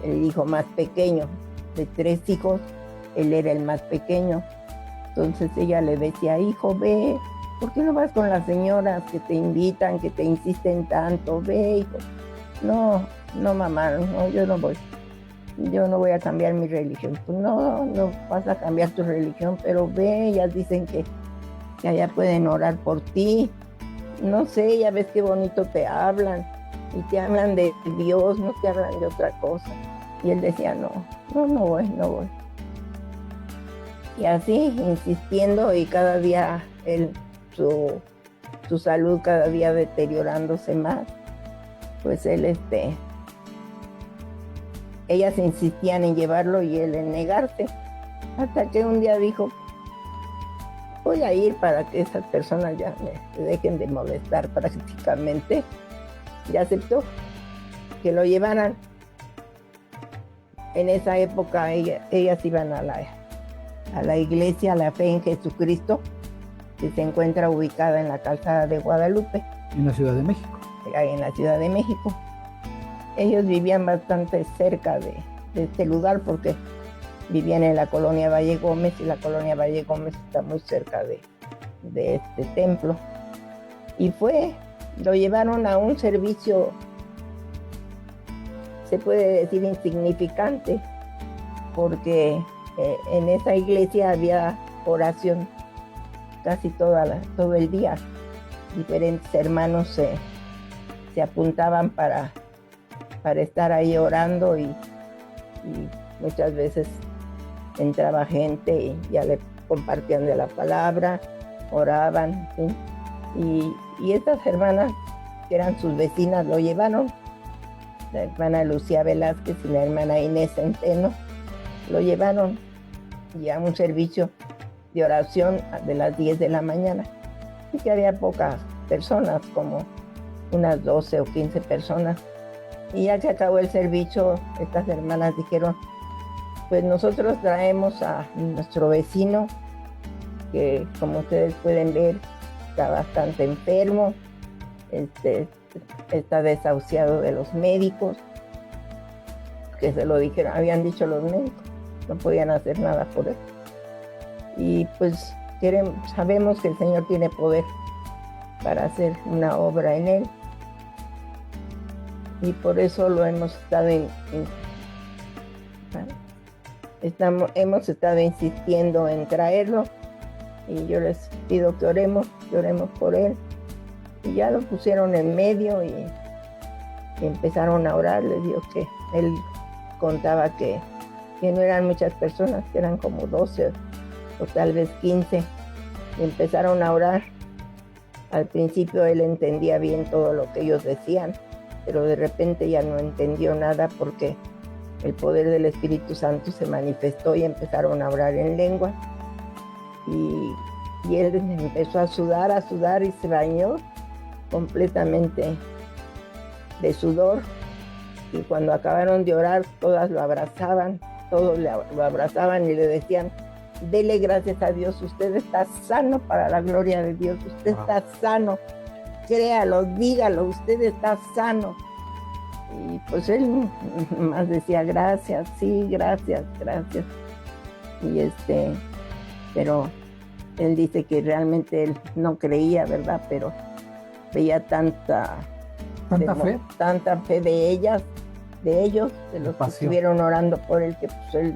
el hijo más pequeño. De 3 hijos, él era el más pequeño. Entonces ella le decía, hijo, ve, ¿por qué no vas con las señoras que te invitan, que te insisten tanto? Ve, hijo. No, mamá, no, yo no voy. Yo no voy a cambiar mi religión. Pues no vas a cambiar tu religión, pero ve, ellas dicen que allá pueden orar por ti. No sé, ya ves qué bonito te hablan. Y te hablan de Dios, no te hablan de otra cosa. Y él decía, no voy. Y así, insistiendo, y cada día su salud cada día deteriorándose más, pues él, ellas insistían en llevarlo y él en negarse, hasta que un día dijo, voy a ir para que esas personas ya me dejen de molestar prácticamente. Ya aceptó que lo llevaran. En esa época ellas iban a la iglesia, a la Fe en Jesucristo, que se encuentra ubicada en la calzada de Guadalupe. En la Ciudad de México. En la Ciudad de México. Ellos vivían bastante cerca de este lugar porque vivían en la colonia Valle Gómez, y la colonia Valle Gómez está muy cerca de este templo. Y lo llevaron a un servicio, se puede decir insignificante, porque en esa iglesia había oración casi todo el día. Diferentes hermanos se apuntaban para estar ahí orando, y muchas veces entraba gente y ya le compartían de la palabra, oraban, ¿sí? Y estas hermanas, que eran sus vecinas, lo llevaron. La hermana Lucía Velázquez y la hermana Inés Centeno lo llevaron y a un servicio de oración de las 10 de la mañana. Y que había pocas personas, como unas 12 o 15 personas. Y ya que acabó el servicio, estas hermanas dijeron, pues nosotros traemos a nuestro vecino, que como ustedes pueden ver, está bastante enfermo, está desahuciado de los médicos, que se lo dijeron, habían dicho los médicos, no podían hacer nada por él. Y pues sabemos que el Señor tiene poder para hacer una obra en él, y por eso lo hemos estado hemos estado insistiendo en traerlo, y yo les pido que oremos por él. Y ya lo pusieron en medio y empezaron a orar. Les digo que él contaba que no eran muchas personas, que eran como 12 o tal vez 15, y empezaron a orar. Al principio él entendía bien todo lo que ellos decían, pero de repente ya no entendió nada, porque el poder del Espíritu Santo se manifestó y empezaron a orar en lengua. Y él empezó a sudar y se bañó completamente de sudor. Y cuando acabaron de orar, todos lo abrazaban y le decían, dele gracias a Dios, usted está sano para la gloria de Dios, usted está sano, créalo, dígalo, usted está sano. Y pues él más decía gracias, sí, gracias, gracias. Y pero él dice que realmente él no creía, ¿verdad? Pero veía tanta fe. Tanta fe de ellas, de ellos, de los que Pasión. estuvieron orando por él, que pues él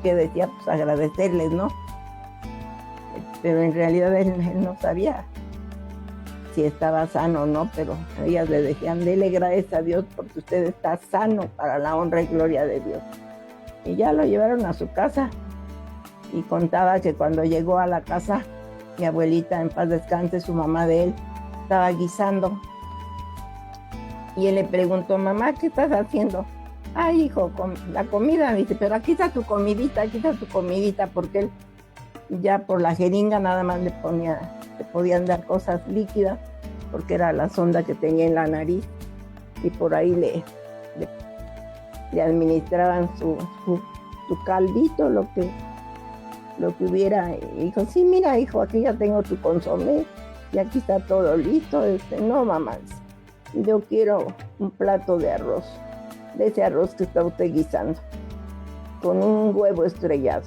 que decía pues agradecerles, ¿no? Pero en realidad él no sabía si estaba sano o no, pero ellas le decían, dele gracias a Dios porque usted está sano para la honra y gloria de Dios. Y ya lo llevaron a su casa y contaba que cuando llegó a la casa, mi abuelita, en paz descanse, su mamá de él, estaba guisando. Y él le preguntó, mamá, ¿qué estás haciendo? Ay, hijo, la comida. Dice, pero aquí está tu comidita, porque él ya por la jeringa nada más le podían dar cosas líquidas, porque era la sonda que tenía en la nariz, y por ahí le administraban su caldito, lo que hubiera. Y dijo, sí, mira, hijo, aquí ya tengo tu consomé, y aquí está todo listo. No, mamá, yo quiero un plato de arroz, de ese arroz que está usted guisando, con un huevo estrellado,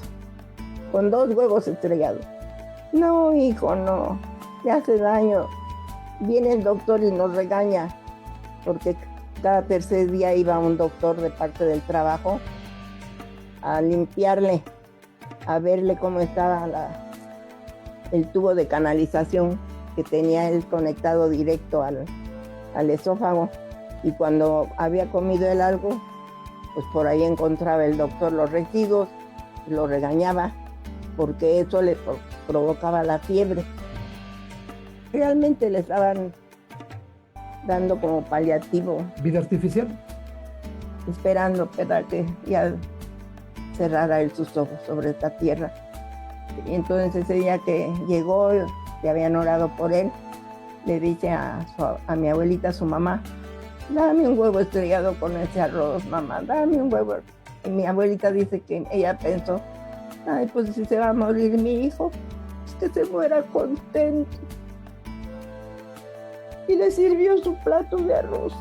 con 2 huevos estrellados. No, hijo, no, le hace daño. Viene el doctor y nos regaña, porque cada tercer día iba un doctor de parte del trabajo a limpiarle, a verle cómo estaba el tubo de canalización que tenía él conectado directo al esófago. Y cuando había comido él algo, pues por ahí encontraba el doctor los residuos, lo regañaba, porque eso le provocaba la fiebre. Realmente le estaban dando como paliativo, Vida artificial. esperando para que ya cerrara él sus ojos sobre esta tierra. Y entonces ese día que llegó, que habían orado por él, le dice a mi abuelita, su mamá, dame un huevo estrellado con ese arroz, mamá, dame un huevo. Y mi abuelita dice que ella pensó, ay, pues si se va a morir mi hijo, pues que se muera contento. Y le sirvió su plato de arroz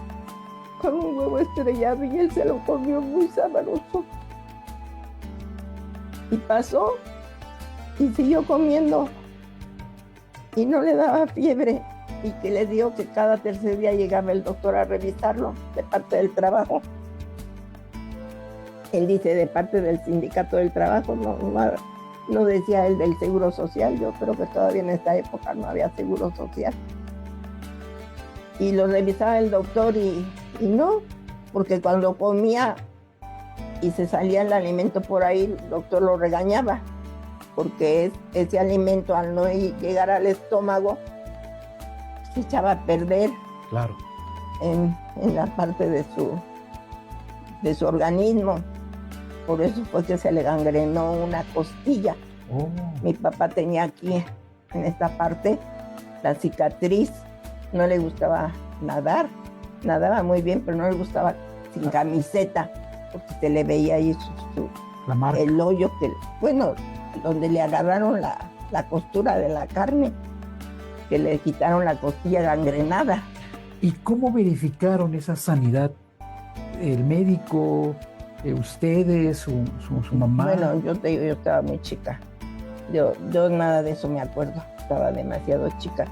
con un huevo estrellado y él se lo comió muy sabroso. Y pasó y siguió comiendo y no le daba fiebre, y que le dio que cada tercer día llegaba el doctor a revisarlo de parte del trabajo. Él dice de parte del sindicato del trabajo, no decía él del seguro social. Yo creo que todavía en esta época no había seguro social. Y lo revisaba el doctor y no, porque cuando comía y se salía el alimento por ahí, el doctor lo regañaba, porque ese alimento al no llegar al estómago se echaba a perder. Claro. En la parte de su organismo. Por eso fue que se le gangrenó una costilla. Oh. Mi papá tenía aquí, en esta parte, la cicatriz. No le gustaba nadar, nadaba muy bien, pero no le gustaba sin camiseta, porque se le veía ahí La marca. el hoyo, donde le agarraron la costura de la carne, que le quitaron la costilla gangrenada. ¿Y cómo verificaron esa sanidad? ¿El médico, ustedes, su mamá? Bueno, yo te digo, yo estaba muy chica. Yo nada de eso me acuerdo. Estaba demasiado chica.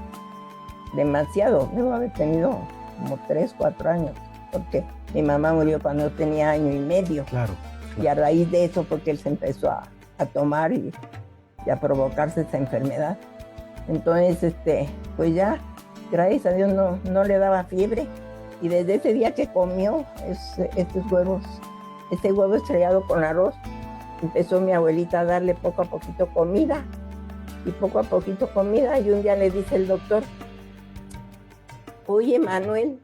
Demasiado. Debo haber tenido como 3, 4 años. Porque mi mamá murió cuando yo tenía 1 año y medio. Claro. Y a raíz de eso fue que él se empezó a tomar y a provocarse esa enfermedad. Entonces, pues ya, gracias a Dios no le daba fiebre. Y desde ese día que comió estos huevos, este huevo estrellado con arroz, empezó mi abuelita a darle poco a poquito comida. Y poco a poquito comida. Y un día le dice el doctor, oye, Manuel,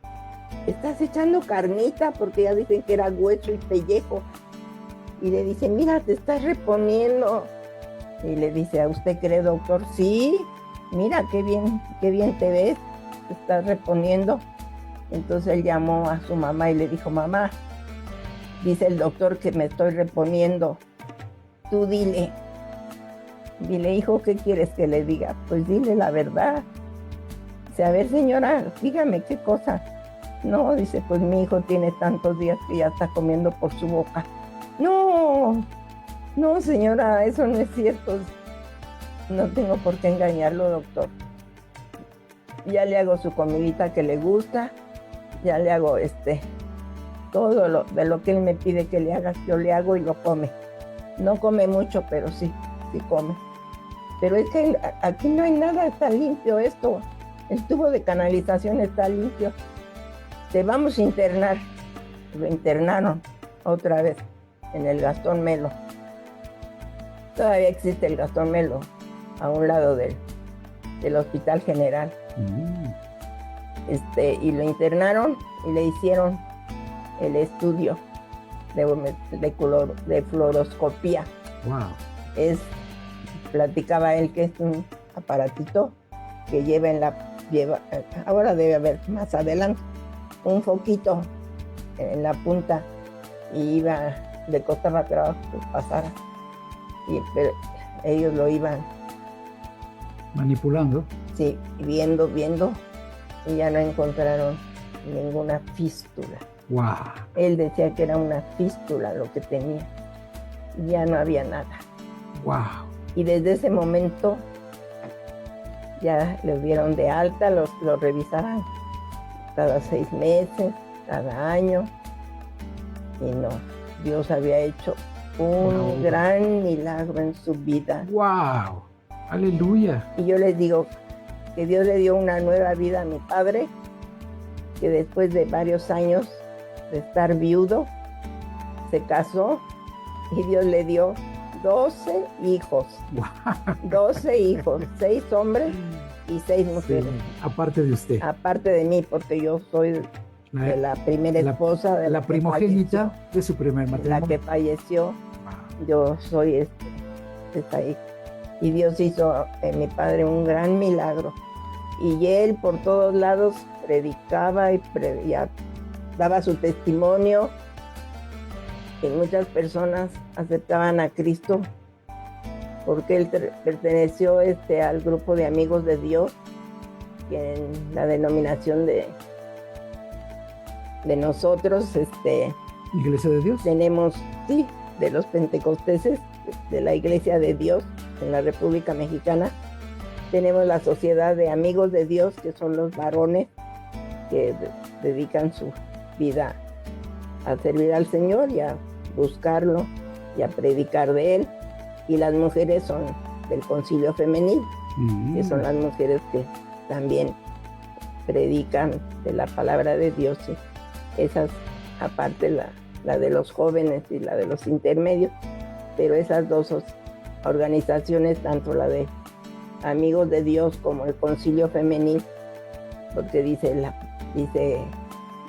estás echando carnita, porque ya dicen que era hueso y pellejo. Y le dice, mira, te estás reponiendo. Y le dice, ¿a usted cree, doctor? Sí, mira, qué bien te ves, te estás reponiendo. Entonces él llamó a su mamá y le dijo, mamá, dice el doctor que me estoy reponiendo. Tú dile, hijo, ¿qué quieres que le diga? Pues dile la verdad. Dice, a ver, señora, dígame qué cosa. No, dice, pues mi hijo tiene tantos días que ya está comiendo por su boca. No, no, señora, eso no es cierto. No tengo por qué engañarlo, doctor. Ya le hago su comidita que le gusta, ya le hago todo de lo que él me pide que le haga, yo le hago y lo come. No come mucho, pero sí come. Pero es que aquí no hay nada, está limpio esto. El tubo de canalización está limpio. Te vamos a internar. Lo internaron otra vez en el Gastón Melo. Todavía existe el Gastón Melo a un lado del Hospital General. Y lo internaron y le hicieron el estudio de fluoroscopía. Wow. Platicaba él que es un aparatito que lleva ahora debe haber más adelante, un foquito en la punta y le costaba trabajo que pasara. Pero ellos lo iban manipulando. Sí, viendo, y ya no encontraron ninguna fístula. Wow. Él decía que era una fístula lo que tenía. Ya no había nada. Wow. Y desde ese momento ya lo dieron de alta, lo revisaban cada 6 meses, cada año. Y no, Dios había hecho un gran milagro en su vida. ¡Wow! ¡Aleluya! Y yo les digo que Dios le dio una nueva vida a mi padre, que después de varios años de estar viudo, se casó y Dios le dio 12 hijos. ¡Wow! 12 hijos, 6 hombres y 6 mujeres. Sí, aparte de usted. Aparte de mí, porque yo soy de la primera esposa de la primogénita de su primer matrimonio. La que falleció. Wow. Yo soy esta hija. Y Dios hizo en mi padre un gran milagro. Y él por todos lados predicaba y daba su testimonio. Y muchas aceptaban a Cristo porque él perteneció al grupo de amigos de Dios, que en la denominación de nosotros, ¿Iglesia de Dios? Tenemos, sí, de los pentecosteses, de la Iglesia de Dios en la República Mexicana. Tenemos la Sociedad de Amigos de Dios, que son los varones que dedican su vida a servir al Señor y a buscarlo y a predicar de Él. Y las mujeres son del Concilio Femenil, que son las mujeres que también predican de la palabra de Dios. Y esas, aparte la de los jóvenes y la de los intermedios, pero esas dos organizaciones, tanto la de Amigos de Dios como el Concilio Femenil, porque dice la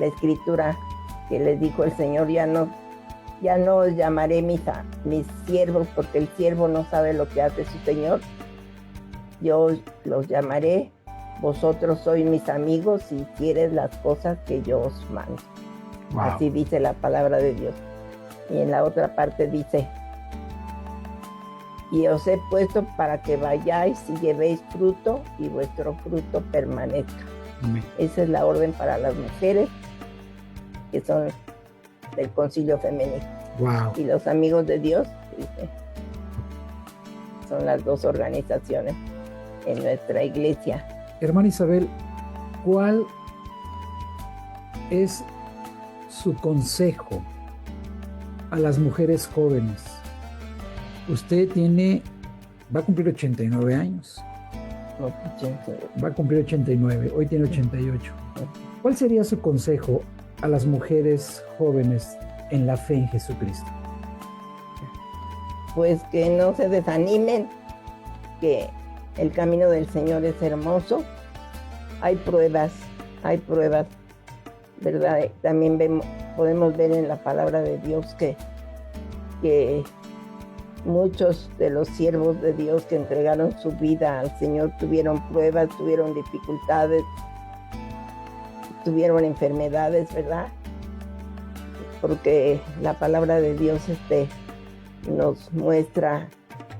Escritura que les dijo el Señor: ya no os llamaré mis siervos, porque el siervo no sabe lo que hace su Señor. Yo los llamaré, vosotros sois mis amigos si quieres las cosas que yo os mando. Wow. Así dice la palabra de Dios. Y en la otra parte dice: y os he puesto para que vayáis y llevéis fruto y vuestro fruto permanezca. Amén. Esa es la orden para las mujeres, que son del Concilio Femenil. Wow. Y los Amigos de Dios, dice, son las dos organizaciones en nuestra iglesia. Hermana Isabel, ¿cuál es su consejo a las mujeres jóvenes? Usted va a cumplir 89 años. Va a cumplir 89, hoy tiene 88. ¿Cuál sería su consejo a las mujeres jóvenes en la fe en Jesucristo? Pues que no se desanimen, que el camino del Señor es hermoso. Hay pruebas, ¿verdad? También podemos ver en la palabra de Dios que muchos de los siervos de Dios que entregaron su vida al Señor tuvieron pruebas, tuvieron dificultades, tuvieron enfermedades, ¿verdad? Porque la palabra de Dios nos muestra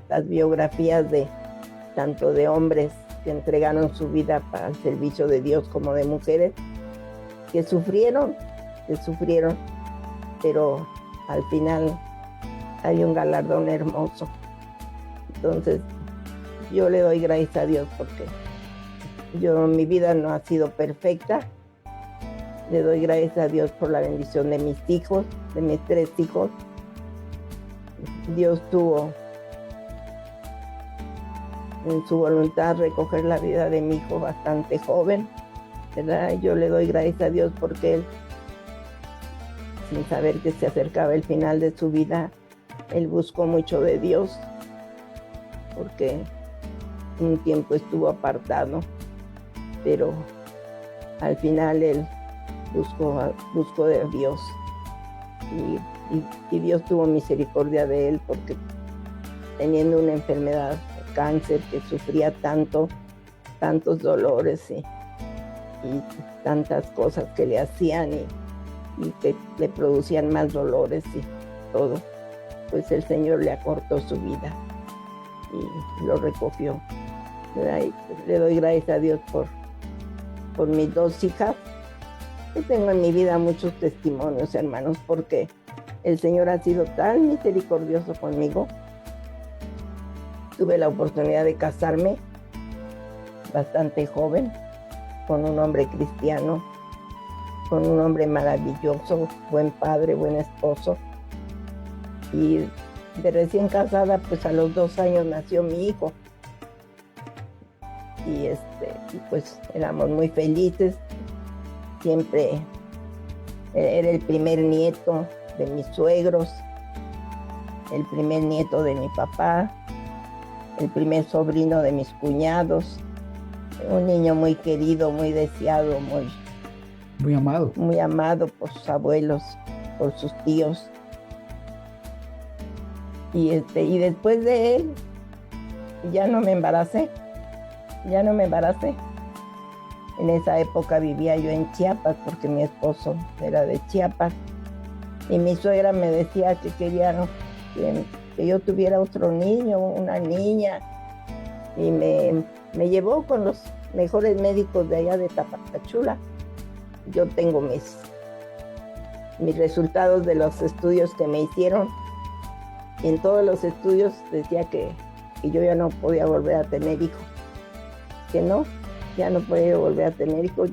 las biografías de tanto de hombres que entregaron su vida para el servicio de Dios como de mujeres que sufrieron, pero al final hay un galardón hermoso. Entonces, yo le doy gracias a Dios porque mi vida no ha sido perfecta. Le doy gracias a Dios por la bendición de mis hijos, de mis 3 hijos. Dios tuvo en su voluntad recoger la vida de mi hijo bastante joven, ¿verdad? Yo le doy gracias a Dios porque él, sin saber que se acercaba el final de su vida, él buscó mucho de Dios, porque un tiempo estuvo apartado, pero al final él buscó de Dios, y Dios tuvo misericordia de él, porque teniendo una enfermedad de cáncer que sufría tantos dolores y tantas cosas que le hacían y que le producían más dolores y todo, pues el Señor le acortó su vida y lo recogió, ¿verdad? Y le doy gracias a Dios por mis 2 hijas. Yo tengo en mi vida muchos testimonios, hermanos, porque el Señor ha sido tan misericordioso conmigo. Tuve la oportunidad de casarme bastante joven con un hombre cristiano, con un hombre maravilloso, buen padre, buen esposo. Y de recién casada, pues a los 2 años nació mi hijo. Y pues éramos muy felices. Siempre era el primer nieto de mis suegros, el primer nieto de mi papá, el primer sobrino de mis cuñados. Un niño muy querido, muy deseado, muy amado por sus abuelos, por sus tíos. Y después de él ya no me embaracé. En esa época vivía yo en Chiapas porque mi esposo era de Chiapas, y mi suegra me decía que quería que yo tuviera otro niño, una niña, y me llevó con los mejores médicos de allá de Tapachula. Yo tengo mis resultados de los estudios que me hicieron, y en todos los estudios decía que yo ya no podía volver a tener hijos, ya no podía volver a tener hijos.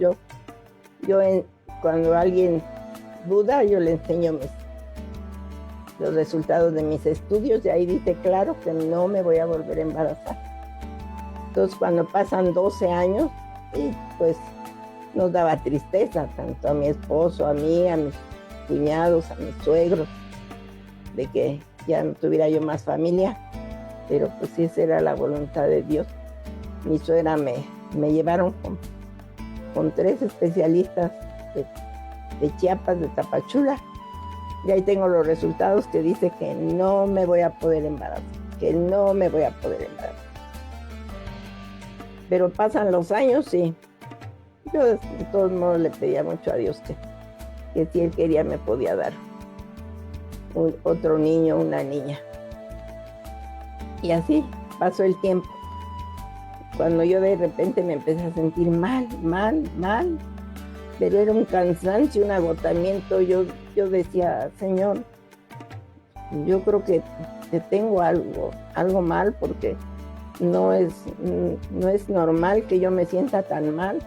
Cuando alguien duda, yo le enseño los resultados de mis estudios, y ahí dice claro que no me voy a volver a embarazar. Entonces, cuando pasan 12 años, pues nos daba tristeza, tanto a mi esposo, a mí, a mis cuñados, a mis suegros, de que ya no tuviera yo más familia, pero pues esa era la voluntad de Dios. Mi suegra me llevaron con 3 especialistas de Chiapas, de Tapachula, y ahí tengo los resultados que dice que no me voy a poder embarazar, Pero pasan los años y yo de todos modos le pedía mucho a Dios que si Él quería me podía dar otro niño, una niña. Y así pasó el tiempo. Cuando yo de repente me empecé a sentir mal, pero era un cansancio, un agotamiento. Yo decía, Señor, yo creo que tengo algo mal, porque no es normal que yo me sienta tan mal.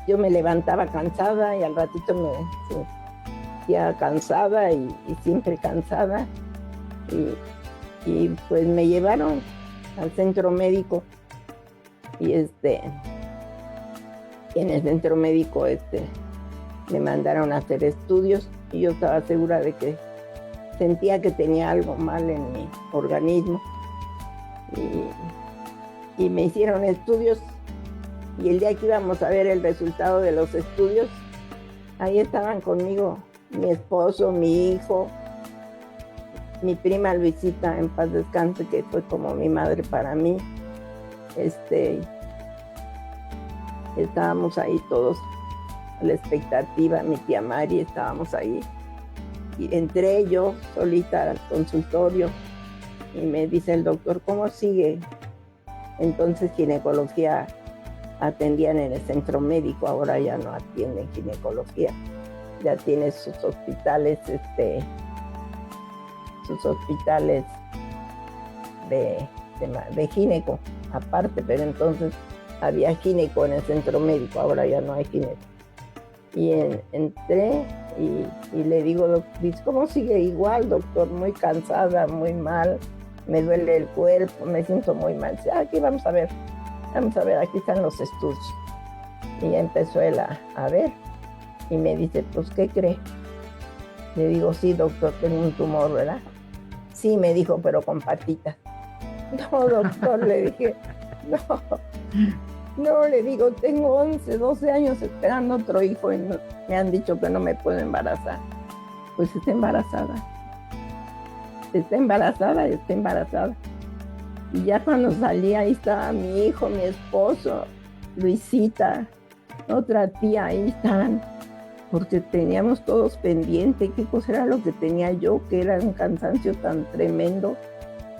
Yo me levantaba cansada y al ratito me sentía cansada y siempre cansada. Y pues me llevaron al centro médico, y en el centro médico me mandaron a hacer estudios, y yo estaba segura de que sentía que tenía algo mal en mi organismo, y me hicieron estudios, y el día que íbamos a ver el resultado de los estudios, ahí estaban conmigo mi esposo, mi hijo, mi prima Luisita, en paz descanse, que fue como mi madre para mí. Estábamos ahí todos a la expectativa, mi tía Mari, estábamos ahí, y entré yo solita al consultorio y me dice el doctor, ¿cómo sigue? Entonces ginecología atendían en el centro médico, ahora ya no atienden ginecología, ya tiene sus hospitales, de gineco aparte, pero entonces había gineco en el centro médico, ahora ya no hay gineco. Y entré y le digo, ¿cómo sigue? Igual, doctor, muy cansada, muy mal, me duele el cuerpo, me siento muy mal. Dice, aquí vamos a ver, aquí están los estudios. Y ya empezó él a ver y me dice, pues, ¿qué cree? Le digo, sí, doctor, tengo un tumor, ¿verdad? Sí, me dijo, pero con patitas. No, doctor, le dije, no, le digo, tengo 11, 12 años esperando otro hijo y me han dicho que no me puedo embarazar. Pues está embarazada. Y ya cuando salí, ahí estaba mi hijo, mi esposo, Luisita, otra tía, ahí están. Porque teníamos todos pendiente qué cosa era lo que tenía yo, que era un cansancio tan tremendo.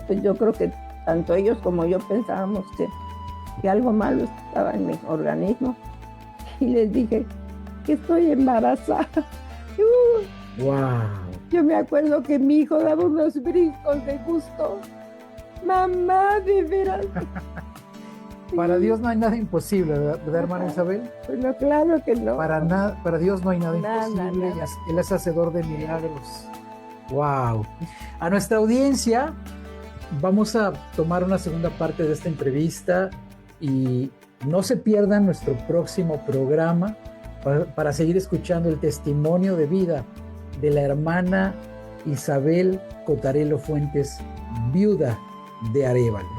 Pues yo creo que tanto ellos como yo pensábamos que algo malo estaba en mi organismo. Y les dije que estoy embarazada. ¡Wow! Yo me acuerdo que mi hijo daba unos brincos de gusto. Mamá, de veras. Para Dios no hay nada imposible, ¿verdad, hermana Isabel? Bueno, claro que no. Para Dios no hay nada imposible. Nada. Él es hacedor de milagros. ¡Wow! A nuestra audiencia, vamos a tomar una segunda parte de esta entrevista y no se pierdan nuestro próximo programa para seguir escuchando el testimonio de vida de la hermana Isabel Cotarelo Fuentes, viuda de Arévalo.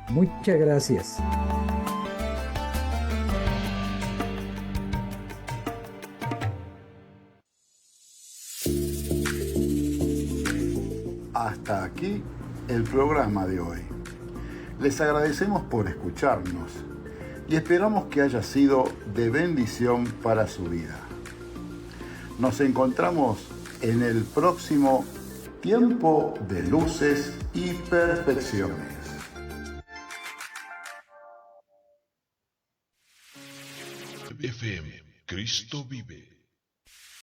Muchas gracias. Hasta aquí el programa de hoy. Les agradecemos por escucharnos y esperamos que haya sido de bendición para su vida. Nos encontramos en el próximo Tiempo de Luces y Perfecciones. FM, Cristo vive.